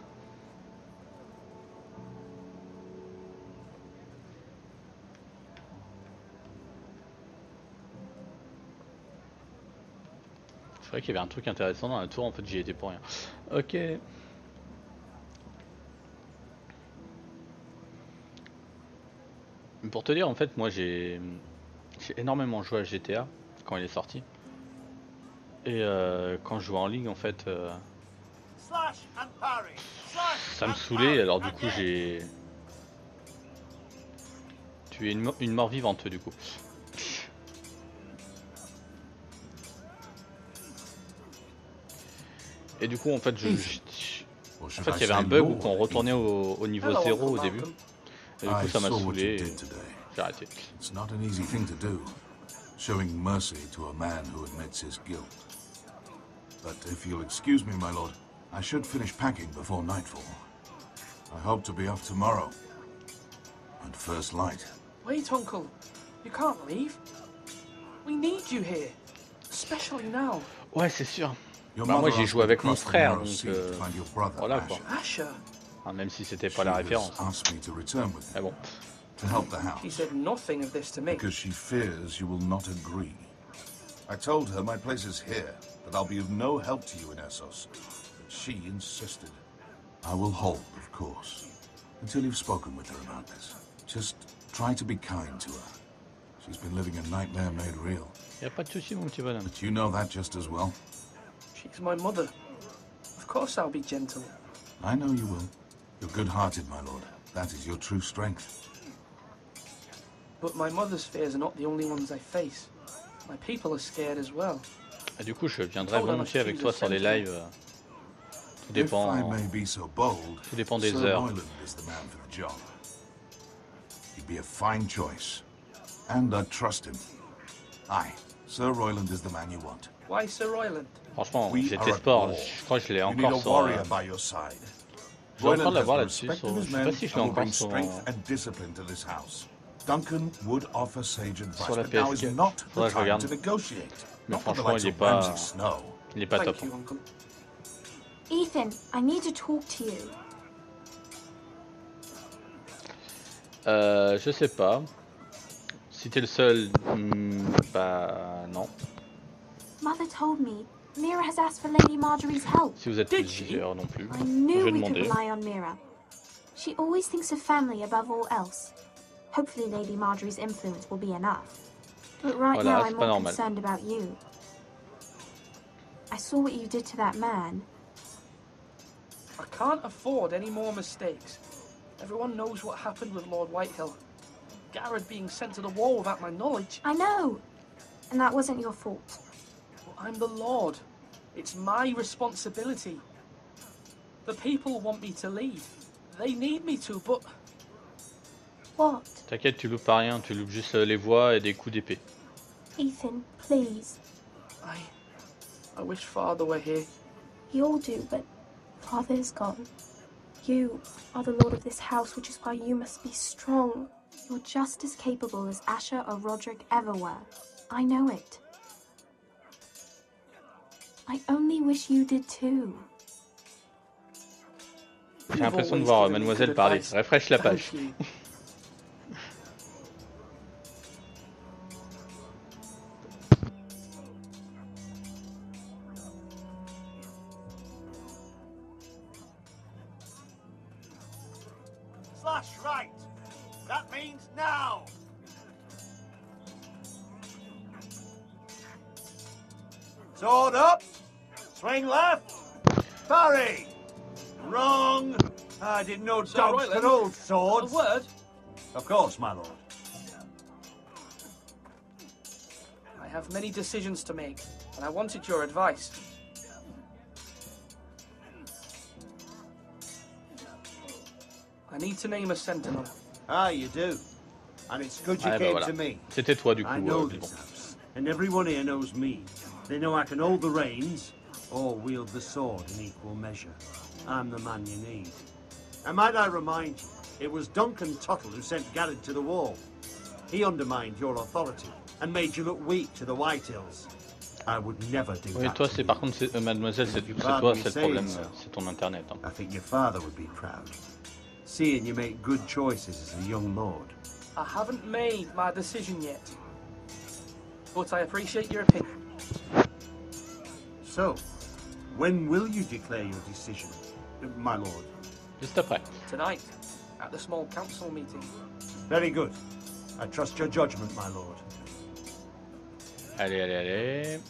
C'est vrai qu'il y avait un truc intéressant dans la tour, en fait j'y étais pour rien. Ok. Pour te dire, en fait, moi j'ai énormément joué à GTA quand il est sorti. Et quand je jouais en ligne, en fait, ça me saoulait. Alors du coup, j'ai tué une mort vivante du coup. Et du coup, en fait, il y avait un bug où on retournait au niveau 0 au début. Et du coup, ça m'a saoulé. J'ai arrêté. It's not an easy thing to do, showing mercy to a man who admits his guilt. But if you'll excuse me, my lord, I should finish packing before nightfall. I hope to be up tomorrow. At first light. Wait, Uncle. You can't leave. We need you here. Especially now. Ouais, c'est sûr. Bah, moi, j'ai joué avec mon frère, donc voilà quoi. Enfin, même si c'était pas la référence. Mais bon. To help the house. She said nothing of this to me. Because she fears you will not agree. I told her my place is here, that I'll be of no help to you in Essos. But she insisted. I will hold, of course, until you've spoken with her about this. Just try to be kind to her. She's been living a nightmare made real. Y a pas de souci, mon petit bonhomme. But you know that just as well. She's my mother. Of course I'll be gentle. I know you will. You're good-hearted, my lord. That is your true strength. But my mother's fears are not the only ones I face. My people are scared as well. Et du coup, je viendrai volontiers avec toi sur les lives. Tout dépend. Tout dépend des heures. He'd be a fine choice, and I trust him. Aye, Sir Royland is the man you want. Why Sir Royland? Franchement, j'étais sport. Je crois que je l'ai encore sur. Je vais encore l'avoir là-dessus. Je sais pas si je l'ai encore sur. Duncan would offer sage advice, sur la but now is not the time to negotiate. Mais franchement, il est pas top. Ethan, I need to talk to you. Je sais pas. Si t'es le seul, bah non. Mother told me Mira has asked for Lady Marjorie's help. Si vous êtes plusieurs non plus, I je knew vais we could demander. rely on Mira. She always thinks of family above all else. Hopefully Lady Marjorie's influence will be enough. But right Voilà, now c'est I'm pas more normal. concerned about you. I saw what you did to that man. I can't afford any more mistakes. Everyone knows what happened with Lord Whitehill. Garrett being sent to the wall without my knowledge. I know. And that wasn't your fault. Well, I'm the Lord. It's my responsibility. The people want me to lead. They need me to, but... What? T'inquiète, tu loupes pas rien, tu loupes juste les voix et des coups d'épée. Ethan, please. I wish Father were here. You all do, but Father is gone. You are the lord of this house, which is why you must be strong. You're just as capable as Asher or Roderick ever were. I know it. I only wish you did too. J'ai l'impression de voir Mademoiselle parler. Refresh la page. Slash right. That means now. Sword up. Swing left. Parry. Wrong. I didn't know dogs could hold swords. A word? Of course, my lord. I have many decisions to make, and I wanted your advice. I need to name a sentinel. Ah, you do. And it's good you Ah, came voilà. to me. C'était toi du coup. I know Bilbon. this house, and everyone here knows me. They know I can hold the reins or wield the sword in equal measure. I'm the man you need. And might I remind you, it was Duncan Tuttle who sent Garrett to the wall. He undermined your authority and made you look weak to the Whitehills. I would never do Oui, that. toi to c'est you. par contre, Mademoiselle, c'est Pardon toi, me c'est le saying problème, so. c'est ton internet. Hein. I think your father would be proud, seeing you make good choices as a young lord. I haven't made my decision yet, but I appreciate your opinion. So, when will you declare your decision, my lord? Juste après. Tonight, at the small council meeting. Very good. I trust your judgment, my lord. Allez, allez, allez.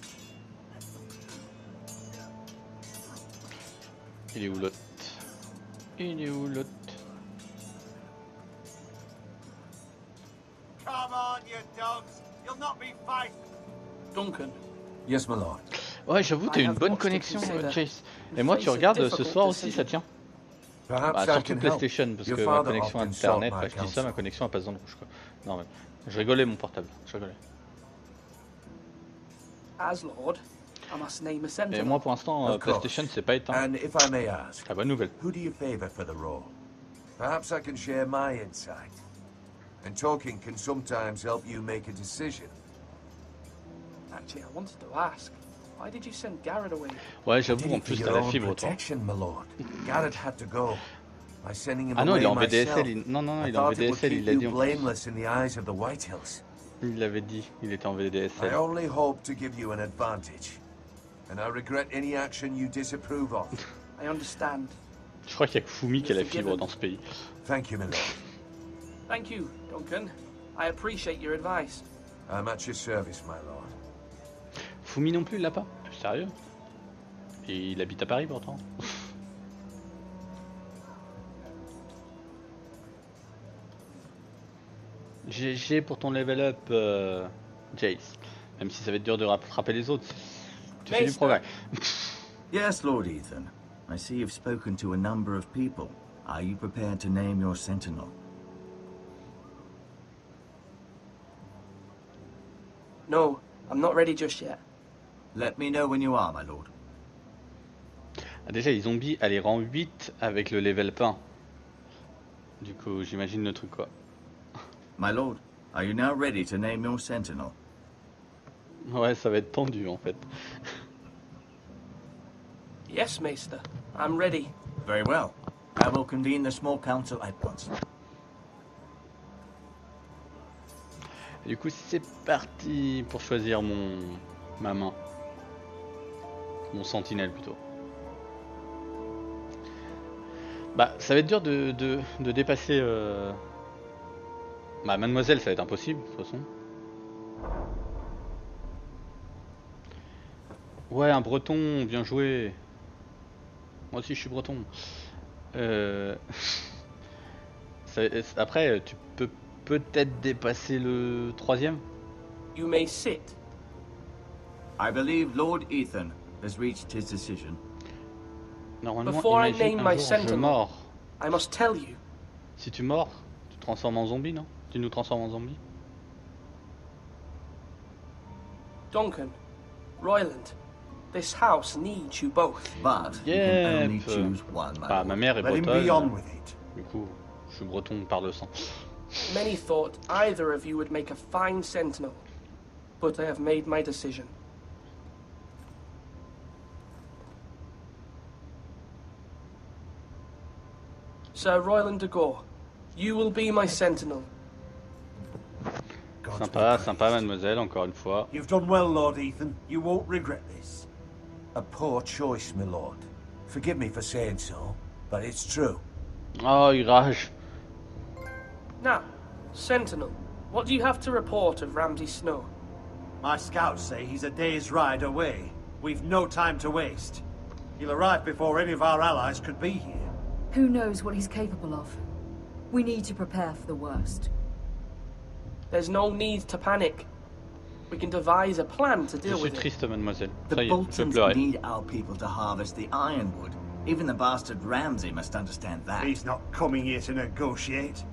Il est où l'autre? Il est où l'autre? Come on, you dogs. You'll not be fighting. Duncan. Yes, my lord. Ouais, j'avoue, t'as une bonne connexion, Chase. Et moi, tu regardes ce soir aussi, ça tient. Bah, surtout PlayStation, parce que ma connexion internet, bah, je dis ça, ma connexion a pas besoin de rouge, quoi. Non, mais je rigolais mon portable, je rigolais. As Lord, I must name a sentinel. Et moi, pour l'instant, PlayStation, c'est pas éteint. And if I may ask, la bonne nouvelle. Who do you favor for the role? Perhaps I can share my insight. And talking can sometimes help you make a decision. Actually, I wanted to ask, why did you send Garrett away? Ouais, j'avoue, en plus, t'as la fibre, toi. Protection, my lord. Garrett had to go. By sending him Ah non, away il est en myself, VDSL. Non, non, I il est en thought it would VDSL, il keep l'a you dit. blameless in the eyes of the Whitehills. Il l'avait dit, il était en I VDSL. only hope to give you an advantage. And I regret any action you disapprove of. I understand. Je crois qu'il y a que Fumi qui a la fibre dans ce pays. Thank you, my lord. Thank you, Duncan. I appreciate your advice. I'm at your service, my lord. Fumi non plus, il l'a pas? Sérieux? Et il habite à Paris pourtant. GG pour ton level up, Jace. Même si ça va être dur de rattraper les autres, tu fais du progrès. Yes, Lord Ethan. I see you've spoken to a number of people. Are you prepared to name your sentinel? No, I'm not ready just yet. Let me know when you are, my lord. Ah, déjà, les zombies, elle est rang 8 avec le level 1. Du coup, j'imagine le truc quoi. My lord, are you now ready to name your sentinel? Ouais, ça va être tendu en fait. Yes, Maester. I'm ready. Very well. I will convene the small council at once. Et du coup, c'est parti pour choisir ma main. Mon sentinelle plutôt. Bah, ça va être dur de dépasser... Bah, mademoiselle, ça va être impossible, de toute façon. Ouais, un breton, bien joué. Moi aussi, je suis breton. Après, tu peux peut-être dépasser le 3e. You may sit. I believe Lord Ethan has reached his decision. Normalement, Before I imagine name un my jour, je sentinel, mords. I must tell you. Si tu mords, tu te transformes en zombie, non? Tu nous transformes en zombie? Duncan, Royland, this house needs you both. But you Yep. can only choose one, my Bah, lord. ma mère est Let him be bretonne. on with it. Du coup, je suis breton par le sang. Many thought either of you would make a fine sentinel, but I have made my decision. Sir Royland de Gore, you will be my sentinel. Sympa, sympa, mademoiselle, encore une fois. You've done well, Lord Ethan. You won't regret this. A poor choice, my lord. Forgive me for saying so, but it's true. Oh, il rage. Now, Sentinel, what do you have to report of Ramsay Snow? My scouts say he's a day's ride away. We've no time to waste. He'll arrive before any of our allies could be here. Who knows what he's capable of? We need to prepare for the worst. There's no need to panic. We can devise a plan to Je deal suis with it. triste, mademoiselle. Ça The y est, je vais Boltons pleurer. need our people to harvest the ironwood. Even the bastard Ramsay must understand that. He's not coming here to negotiate.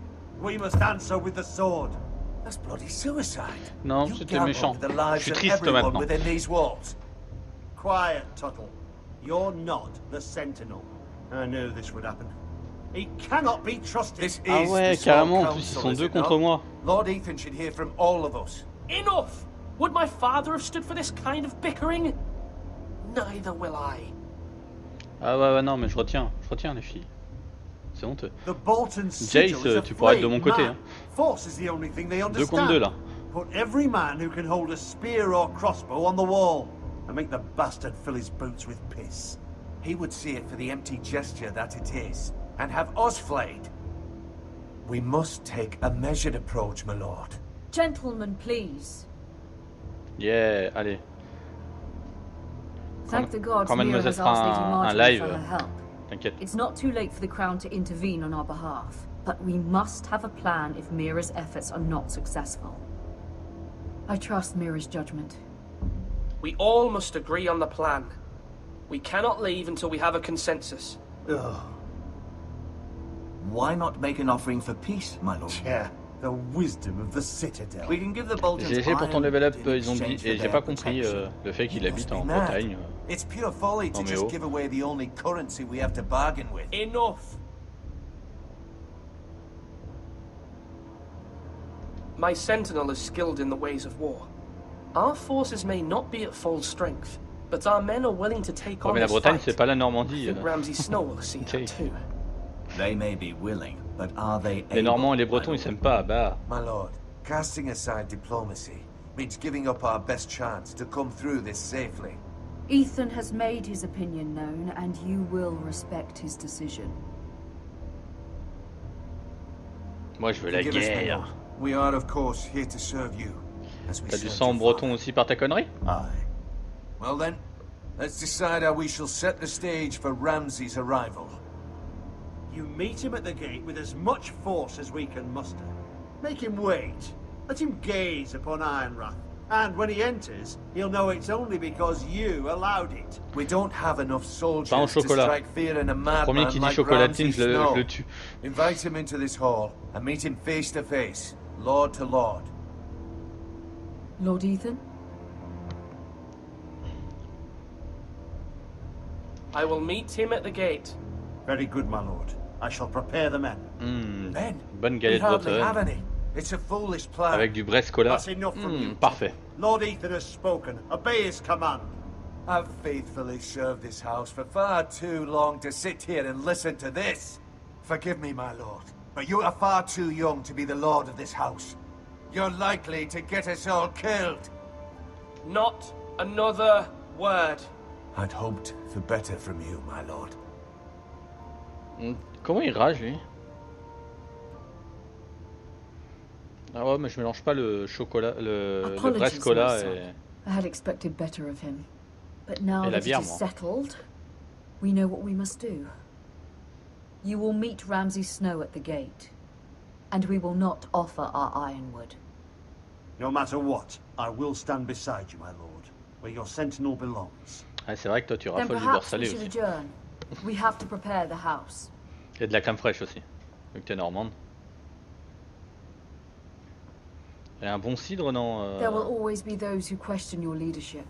We must answer with the sword. That's bloody suicide. Non, You c'était gambled méchant. with the Je lives suis of triste everyone maintenant. within these walls. Quiet, Tuttle. You're not the Sentinel. I knew this would happen. He cannot be trusted. This Ah is ouais, the Sword carrément, en plus ils Council, sont is deux it contre not? moi. Lord Ethan should hear from all of us. Enough! Would my father have stood for this kind of bickering? Neither will I. Ah ouais, non, mais je retiens les filles. C'est honteux. The Bolton Jace, sigil is a tu pourras être de mon flayed côté. man. Hein. Force is the only thing they 2 understand. contre 2 là. Put every man who can hold a spear or crossbow on the wall and make the bastard fill his boots with piss. He would see it for the empty gesture that it is, and have us flayed. We must take a measured approach, my lord. Gentlemen, please. Yeah, allez. Thank the gods Quand Mira mademoiselle has asked Lady fera un Marjorie for live, her help. t'inquiète. It's not too late for the Crown to intervene on our behalf, but we must have a plan if Mira's efforts are not successful. I trust Mira's judgment. We all must agree on the plan. We cannot leave until we have a consensus. Ugh. Why not make an offering for peace, my lord? Yeah, the wisdom of the Citadel. We can give the Boltons J'ai essayé pour ton ironwood level up in zombie exchange for et j'ai their pas compris protection. le fait qu'il habite en mad. Bretagne. It's pure folly to Non, mais just oh. give away the only currency we have to bargain with. Enough! My sentinel is skilled in the ways of war. Our forces may not be at full strength, but our men are willing to take Ouais, on mais la this Bretagne, fight. c'est pas la I Normandie. think Ramsay Snow will see Okay. that too. They may be willing, but are they Les able? Normands et les my Bretons, ils lord? s'aiment pas. Bah, My lord, casting aside diplomacy means giving up our best chance to come through this safely. Ethan has made his opinion known, and you will respect his decision. moi je veux la Forgive us, my guerre. lord. We are, of course, here to serve you. As we T'as du served sang your breton father. aussi par ta connerie? Aye. Well then, let's decide how we shall set the stage for Ramsay's arrival. You meet him at the gate with as much force as we can muster. Make him wait. Let him gaze upon Ironrath. And when he enters, he'll know it's only because you allowed it. We don't have enough soldiers Pain au to chocolat. strike fear in a Le premier madman qui dit like chocolatine, Ramsay je Snow. le tue. Invite him into this hall and meet him face to face, lord to lord. Lord Ethan? I will meet him at the gate. Very good, my lord. I shall prepare the men. Men? Bonne We galette hardly have bretonne. any. It's a foolish plan. Avec du brescola. That's enough from you. Parfait. Lord Ethan has spoken. Obey his command. I've faithfully served this house for far too long to sit here and listen to this. Forgive me, my lord, but you are far too young to be the lord of this house. You're likely to get us all killed. Not another word. I'd hoped for better from you, my lord. Comment il rage, lui? Ah ouais, mais je mélange pas le chocolat, le braise cola et... I had expected better of him. But now la that bière, it is moi. settled, we know what we must do. You will meet Ramsay Snow at the gate, and we will not offer our ironwood. No matter what, I will stand beside you, my lord, where your sentinel belongs. Ah, c'est vrai que toi tu Then raffoles du beurre perhaps we salé should aussi. adjourn. We have to prepare the house. Et de la crème fraîche aussi, vu que t'es normande. Et un bon cidre, non There will always be those who question your leadership,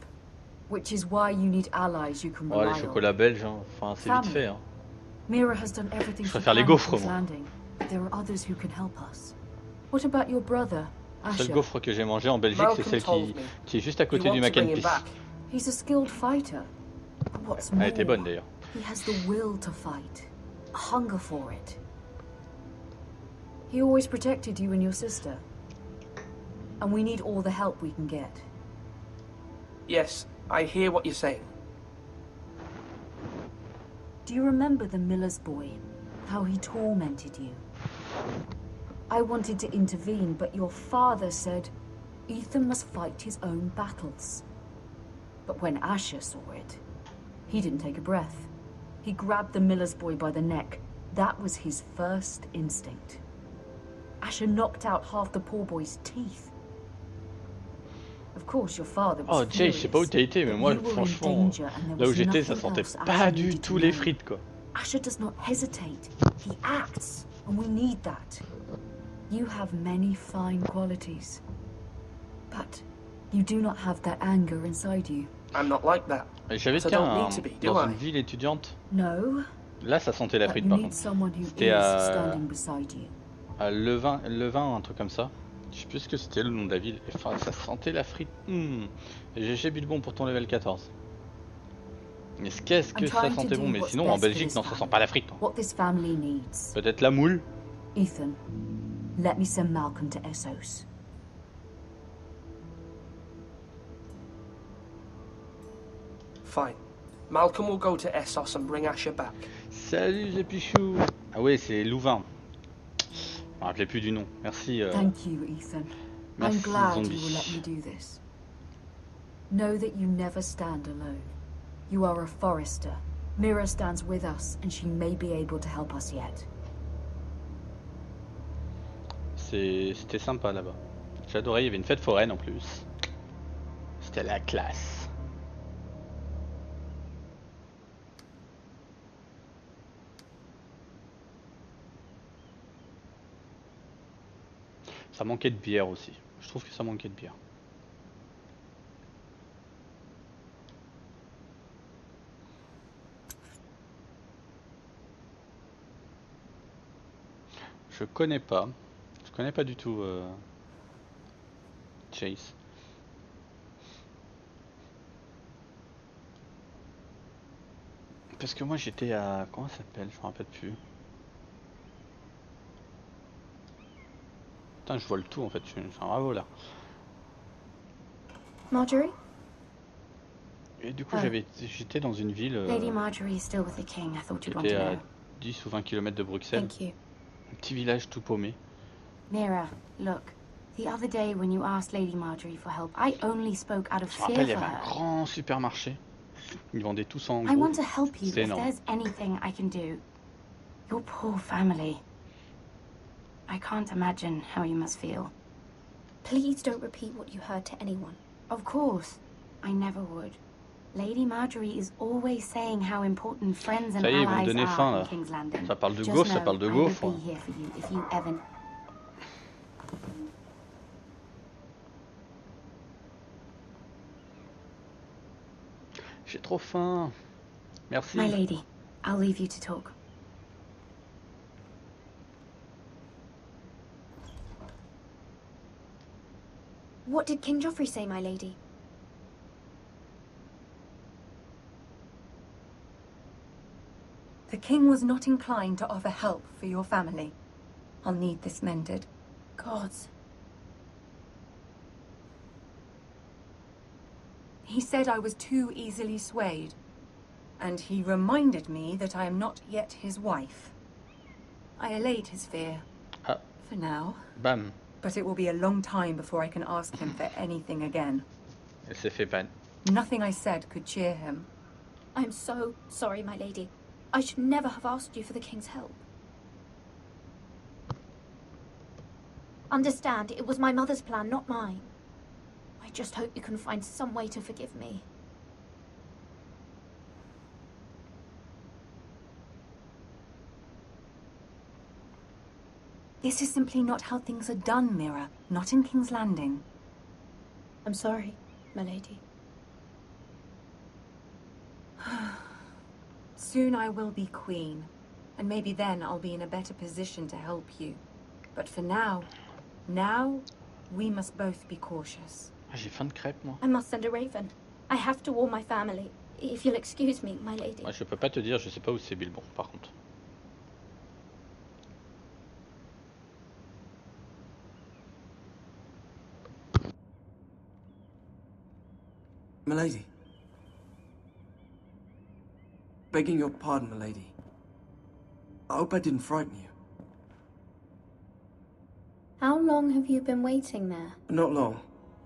which is why you need allies you can Ouais, rely les on. chocolats belges, hein. Enfin c'est vite fait. Hein. Mira has done everything Je she préfère can les gaufres, at King's moi. Landing, but there are others who can help us. What about your brother, Le seul Asher? gaufre que j'ai mangé en Belgique, c'est celle qui est juste à côté du Mac and Peace. He's a skilled fighter. But what's more, Elle était bonne d'ailleurs. he has the will to fight, a hunger for it. He always protected you and your sister. And we need all the help we can get. Yes, I hear what you're saying. Do you remember the miller's boy? How he tormented you? I wanted to intervene, but your father said Ethan must fight his own battles. But when Asher saw it, he didn't take a breath. He grabbed the miller's boy by the neck. That was his first instinct. Asher knocked out half the poor boy's teeth. Of course, your father was Oh Jay, je sais pas où t'as été, mais moi franchement, là où j'étais, ça sentait pas du tout les frites quoi. Asher does not hesitate. He acts, and we need that. You have many fine qualities, but you do not have that anger inside you. I'm not like that. J'avais été dans une ville étudiante. No. Là, ça sentait la frite par contre. C'était à Levin, un truc comme ça. Je sais plus ce que c'était le nom de la ville. Enfin, ça sentait la frite. J'ai bu de bon pour ton level 14. Mais qu'est-ce que ça sentait bon. Mais sinon, en Belgique, non, ça sent pas la frite. Peut-être la moule. Ethan, let me send Malcolm to Essos. Fine. Malcolm will go to Essos and bring Asher back. Salut Zepichou. Ah ouais, c'est Louvain. Je me rappelais plus du nom. Merci. Thank you, Ethan. Merci, I'm glad zombie. you will let me do this. Know that you never stand alone. You are a Forester. Mira stands with us, and she may be able to help us yet. C'était sympa là-bas. J'adorais, il y avait une fête foraine en plus. C'était la classe. Ça manquait de bière aussi. Je trouve que ça manquait de bière. Je connais pas du tout Chase. Parce que moi j'étais à... Comment ça s'appelle? Je me rappelle plus. Putain, je vois le tout en fait, je suis un bravo là. Marjorie? Et du coup j'étais dans une ville Lady Marjorie is still with the king. I thought qui you'd want était to à know. 10 ou 20 km de Bruxelles. Thank you. Un petit village tout paumé. Mira, look. The other day when you asked Lady Marjorie for help, I only spoke out of Je me fear rappelle, il y for avait un her. grand supermarché. Ils vendaient tous en I gros. want to help you C'était if énorme. there's anything I can do. Your poor family. I can't imagine how you must feel. Please don't repeat what you heard to anyone. Of course. I never would. Lady Marjorie is always saying how important friends and Ça y est, ils vont me allies donner faim are in là. King's Landing. Ça parle de Just gaufre, ça know parle de I will gaufre. be here for you if you ever... J'ai trop faim. Merci. My lady, I'll leave you to talk. What did King Joffrey say, my lady? The king was not inclined to offer help for your family. I'll need this mended. Gods. He said I was too easily swayed. and he reminded me that I am not yet his wife. I allayed his fear. For now. Bam. But it will be a long time before I can ask him for anything again. Elle s'est fait ban. Nothing I said could cheer him. I'm so sorry, my lady. I should never have asked you for the king's help. Understand, it was my mother's plan, not mine. I just hope you can find some way to forgive me. This is simply not how things are done, Mira. Not in King's Landing. I'm sorry, my lady. Soon I will be queen, and maybe then I'll be in a better position to help you. But for now, we must both be cautious. J'ai faim de crêpes, moi. I must send a raven. I have to warn my family. If you'll excuse me, my lady. Moi, je peux pas te dire, je sais pas où c'est Bilbon, par contre. Milady. Begging your pardon, milady. I hope I didn't frighten you. How long have you been waiting there? Not long.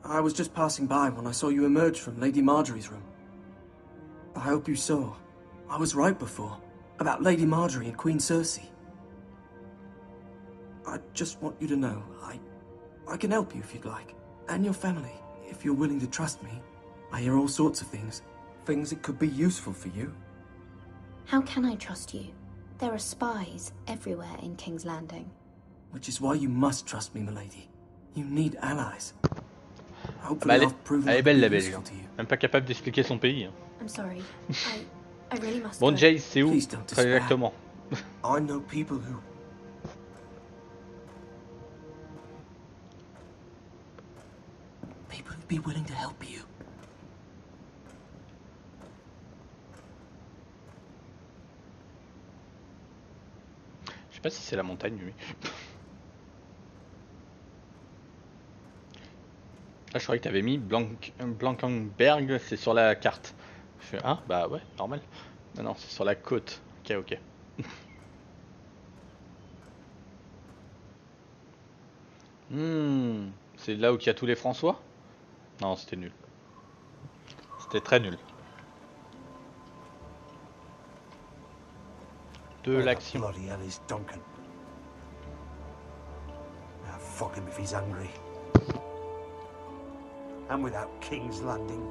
I was just passing by when I saw you emerge from Lady Marjorie's room. I hope you saw. I was right before. About Lady Marjorie and Queen Cersei. I just want you to know, I can help you if you'd like. And your family, if you're willing to trust me. I hear all sorts of things. Things that could be useful for you. How can I trust you? There are spies everywhere in King's Landing. Which is why you must trust me, milady. You need allies. Bah, elle est belle la Belge. Même pas capable d'expliquer son pays. I'm sorry. I really must. Bon, Jace, c'est où très exactement? I know people who. People who'd be willing to help you. Je sais pas si c'est la montagne, lui. Ah, je croyais que t'avais mis Blankenberg, c'est sur la carte. Je fais, ah, bah ouais, normal. Non, non, c'est sur la côte. Ok, ok. C'est là où il y a tous les François? Non, c'était nul. C'était très nul. De l'action. Bloody hell is Duncan? Ah, fuck him if he's angry. And without King's Landing,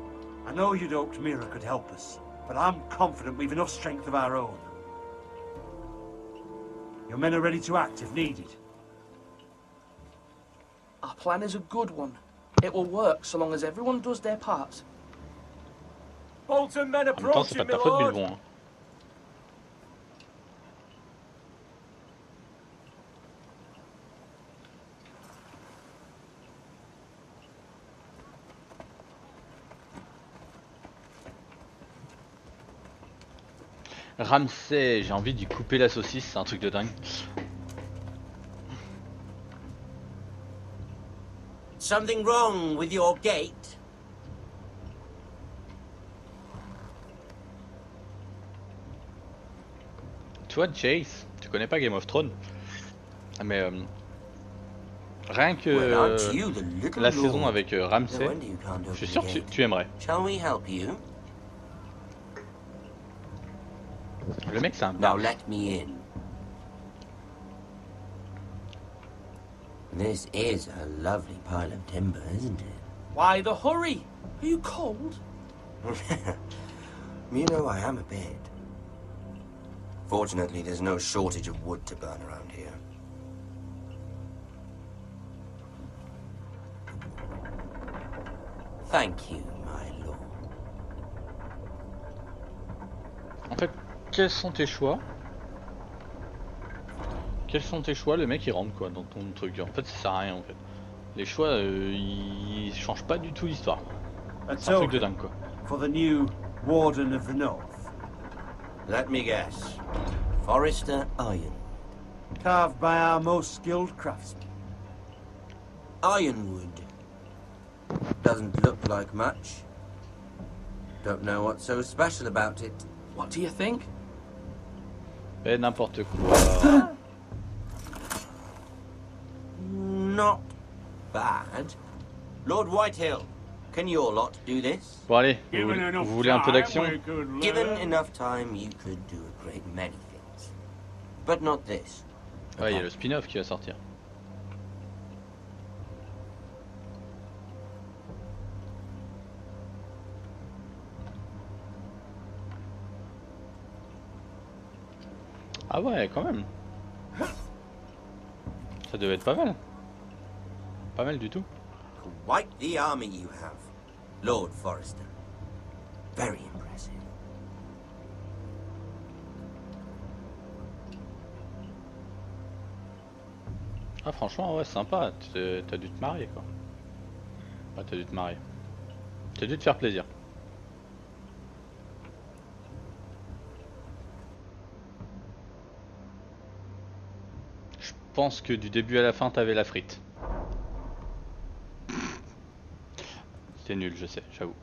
I know you'd hoped Mira could help us, but I'm confident we've enough strength of our own. Your men are ready to act if needed. Our plan is a good one. It will work so long as everyone does their part. Bolton men En même temps, c'est pas de ta faute, Bilbon. Hein. Ramsay, j'ai envie de lui couper la saucisse, c'est un truc de dingue. Something wrong with your gate? Tu vois, Jace, tu connais pas Game of Thrones, mais rien que la saison avec Ramsay, je suis sûr que tu aimerais. Shall we help you? Le mec, c'est un Now let me in. This is a lovely pile of timber, isn't it? Why the hurry? Are you cold? You know I am a bit. Fortunately, there's no shortage of wood to burn around here. Thank you, my lord. En fait, quels sont tes choix? Quels sont tes choix? Le mec il rentre quoi dans ton truc. En fait ça sert à rien en fait. Les choix ils changent pas du tout l'histoire. C'est un truc de dingue quoi. For the new Warden of the North. Let me guess. Forrester Iron. Carved by our most skilled craftsmen. Ironwood. Doesn't look like much. Don't know what's so special about it. What do you think? Et n'importe quoi. Not bad. Lord Whitehill, can your lot do this? Bon allez, vous voulez un peu d'action? Given enough time, you could do a great many things. But not this. Ouais, il y a le spin-off qui va sortir. Ah ouais, quand même. Ça devait être pas mal. Pas mal du tout. Quite the army you have, Lord Forrester. Very impressive. Ah franchement, ouais, sympa. T'as dû te marier, quoi. Ah, t'as dû te marier. T'as dû te faire plaisir. Je pense que du début à la fin, t'avais la frite. C'était nul, je sais, j'avoue.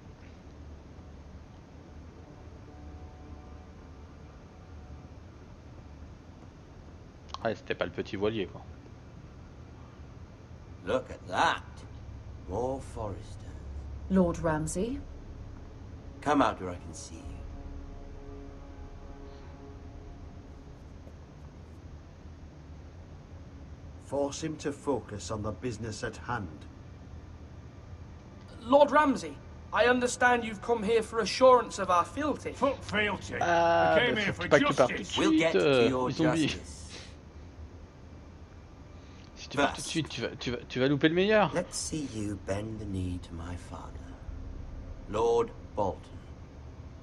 Ouais, c'était pas le petit voilier, quoi. Look at that. More Forrester. Lord Ramsay? Come out where I can see you. Force him to focus on the business at hand. Lord Ramsay, I understand you've come here for assurance of our fealty. Fuck fealty. Ah, I came here for pas que tu partes tout de justice. suite, We'll get to your zombie. justice. Si tu pars tout de suite, tu vas louper le meilleur. Let's see you bend the knee to my father, Lord Bolton,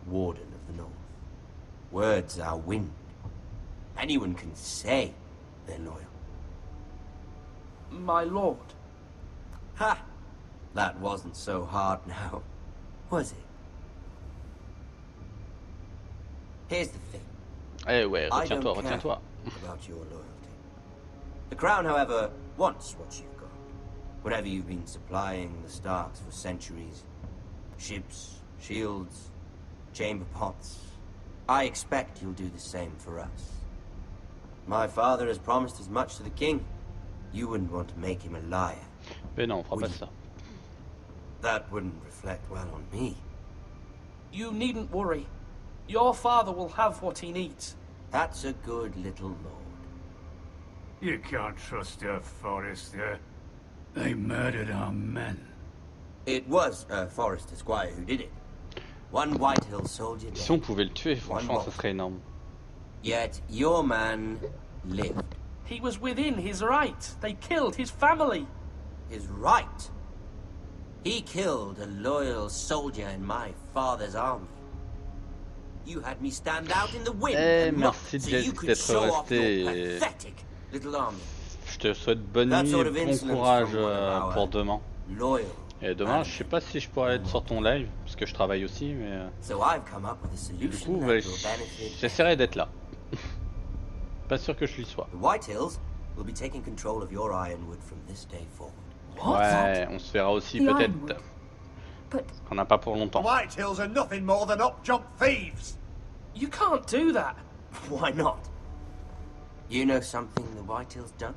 Warden of the North. Words are wind. Anyone can say they're loyal. My lord. Ha! That wasn't so hard now, was it? Here's the thing. Eh ouais, I don't retiens-toi, care retiens-toi. about your loyalty. The Crown, however, wants what you've got. Whatever you've been supplying the Starks for centuries. Ships, shields, chamber pots. I expect you'll do the same for us. My father has promised as much to the king. You wouldn't want to make him a liar. Mais non, on fera pas ça. That wouldn't reflect well on me. You needn't worry. Your father will have what he needs. That's a good little lord. You can't trust her, Forrester. They murdered our men. It was Forrester Squire who did it. One Whitehill soldier dead. Si on pouvait le tuer, franchement, ça serait énorme. Yet your man lived. He was within his right. They killed his family. His right? He killed a loyal soldier in my father's army. You had me stand out in the wind and not so you could show off your pathetic little army. Je te souhaite bonne nuit et bon courage pour demain. Et demain, je sais pas si je pourrais être sur ton live, parce que je travaille aussi, mais... Du coup, j'essaierai d'être là. Pas sûr que je l'y sois. Ouais, on se verra aussi peut-être. On n'a pas pour longtemps. The Whitehills are nothing more than up-jump thieves. You can't do that. Why not? You know something the Whitehills don't?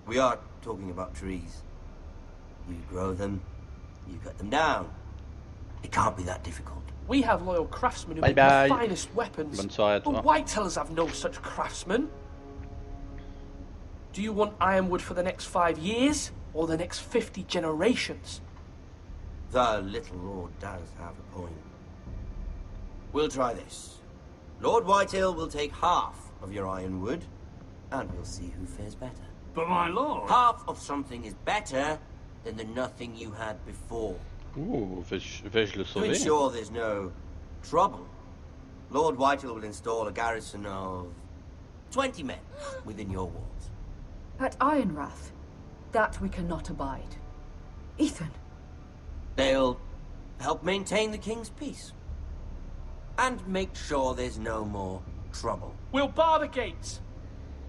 We are talking about trees. You grow them, you cut them down. It can't be that difficult. We have loyal craftsmen who make the finest weapons. Bonne soirée à toi. The Whitehills have no such craftsmen. Do you want ironwood for the next 5 years, or the next 50 generations? The little lord does have a point. We'll try this. Lord Whitehill will take half of your ironwood, and we'll see who fares better. But my lord... Half of something is better than the nothing you had before. Ouh, vais-je le To sauver? ensure there's no trouble, Lord Whitehill will install a garrison of 20 men within your walls. At Ironrath? That we cannot abide. Ethan. They'll help maintain the king's peace. And make sure there's no more trouble. We'll bar the gates.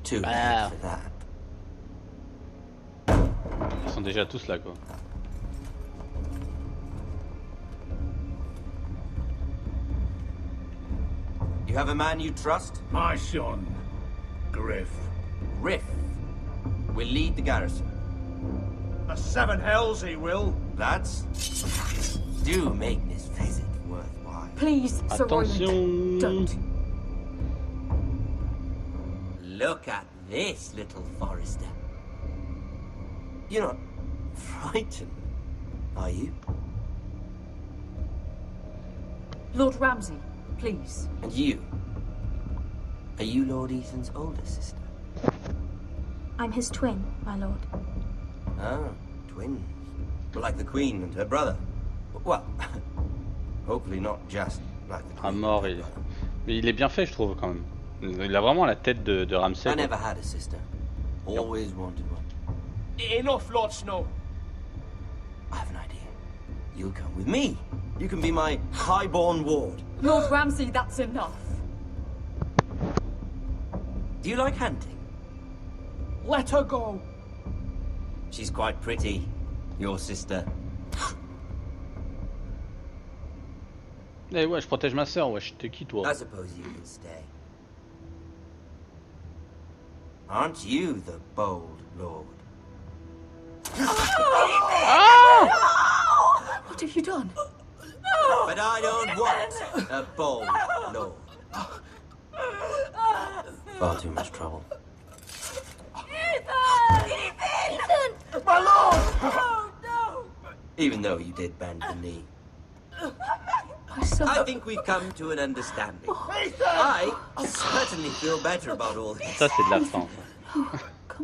Too late for that. Ils sont déjà tous là, quoi. You have a man you trust? My son, Griff. Griff will lead the garrison. The seven hells he will. Lads, do make this visit worthwhile. Please, Sir Roland, don't. Look at this, little Forrester. You're not frightened, are you? Lord Ramsay, please. And you? Are you Lord Ethan's older sister? I'm his twin, my lord. Ah, twins. Well, like the Queen and her brother. Well, hopefully not just like the Queen. Mort, mais il est bien fait, je trouve, quand même. Il a vraiment la tête de Ramsay. I never had a sister. Always wanted one. Enough, Lord Snow. I have an idea. You'll come with me. You can be my highborn ward. Lord Ramsay, that's enough. Do you like hunting? Let her go. She's quite pretty, your sister. Eh ouais, je protège ma sœur, wesh, t'es qui toi? I suppose you can stay. Aren't you the bold lord? What have you done? But I don't want a bold lord. Far too much trouble. Ethan! My lord! Oh, no! Even though you did bend the knee. son. I think we've come to an understanding. I certainly feel better about all this. Ça, c'est de la fin.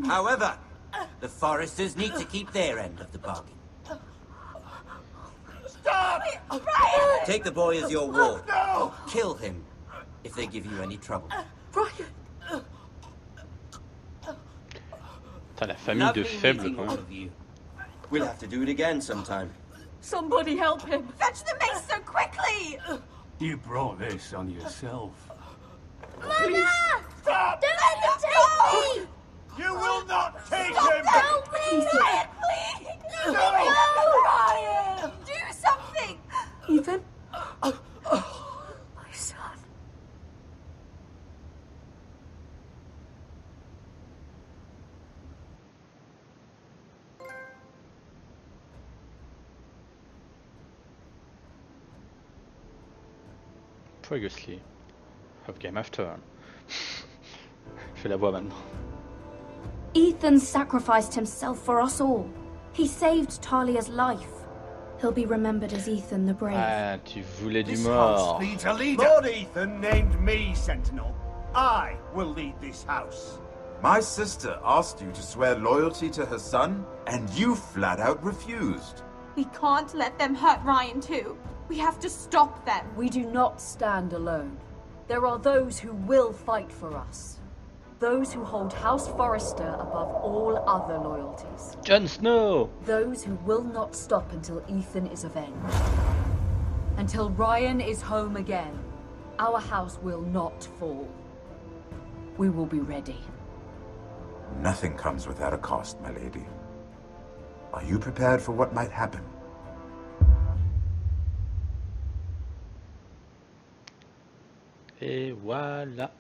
However, the Foresters need to keep their end of the bargain. Stop! Take the boy as your ward. No! Kill him if they give you any trouble. Brian! T'as la famille de faibles quand même. We'll have to do it again sometime. Somebody help him! Fetch the mace so quickly! You brought this on yourself. Mama! Stop! Don't let them take me! You will not take Stop, him! help me! Ryan, please! No! Ryan! Do something! Ethan? My son. Previously, of Game of Thrones. Je fais la voix maintenant. Ethan sacrificed himself for us all. He saved Talia's life. He'll be remembered as Ethan the Brave. Ah, tu voulais du This mort. house needs a leader. Lord Ethan named me Sentinel. I will lead this house. My sister asked you to swear loyalty to her son, and you flat out refused. We can't let them hurt Ryan too. We have to stop them. We do not stand alone. There are those who will fight for us. Those who hold House Forrester above all other loyalties. Jon Snow! Those who will not stop until Ethan is avenged. Until Ryan is home again, our house will not fall. We will be ready. Nothing comes without a cost, my lady. Are you prepared for what might happen? Et voilà.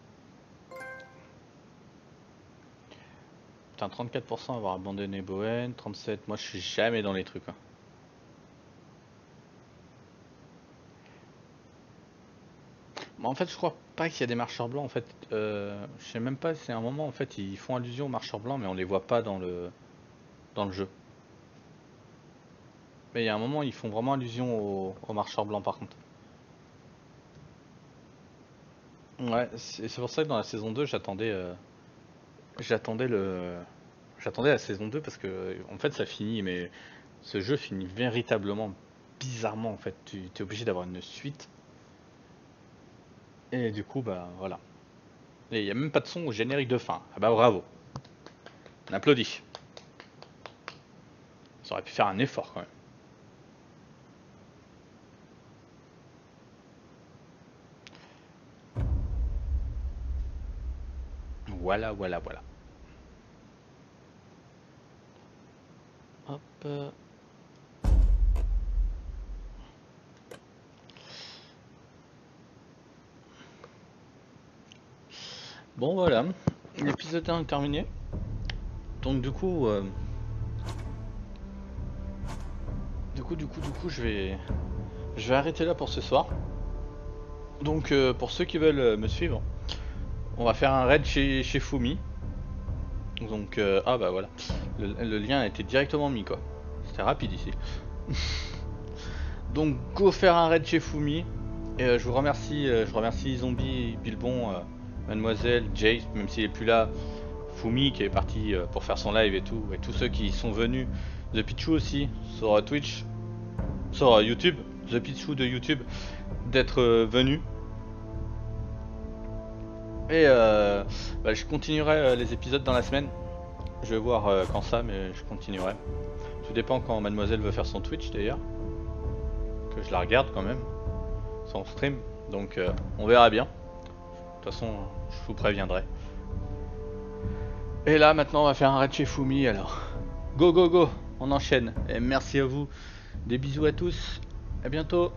Putain, 34% avoir abandonné Bowen, 37%. Moi, je suis jamais dans les trucs. Hein. Bon, en fait, je crois pas qu'il y a des marcheurs blancs. En fait, je sais même pas. C'est un moment. En fait, ils font allusion aux marcheurs blancs, mais on les voit pas dans le jeu. Mais il y a un moment, ils font vraiment allusion aux marcheurs blancs, par contre. Ouais, c'est pour ça que dans la saison 2, j'attendais la saison 2 parce que en fait ça finit, mais ce jeu finit véritablement bizarrement en fait. Tu es obligé d'avoir une suite. Et du coup, bah voilà. Et il n'y a même pas de son au générique de fin. Ah bah bravo. On applaudit. Ça aurait pu faire un effort quand même. Voilà, voilà, voilà. Hop. Bon voilà, l'épisode 1 est terminé. Donc du coup, je vais arrêter là pour ce soir. Donc pour ceux qui veulent me suivre, on va faire un raid chez Fumi. Donc ah bah voilà, le lien a été directement mis quoi. C'était rapide ici. Donc go faire un raid chez Fumi. Et je vous remercie, je remercie Zombie, Bilbon, Mademoiselle, Jace, même s'il est plus là, Fumi qui est parti pour faire son live et tout, et tous ceux qui sont venus, The Pichu aussi, sur Twitch, sur YouTube, The Pichu de YouTube, d'être venu. Et bah, je continuerai les épisodes dans la semaine. Je vais voir quand ça, mais je continuerai. Tout dépend quand Mademoiselle veut faire son Twitch d'ailleurs, que je la regarde quand même, son stream. Donc on verra bien. De toute façon, je vous préviendrai. Et là maintenant on va faire un raid chez Fumi alors. Go go go, on enchaîne. Et merci à vous. Des bisous à tous. À bientôt.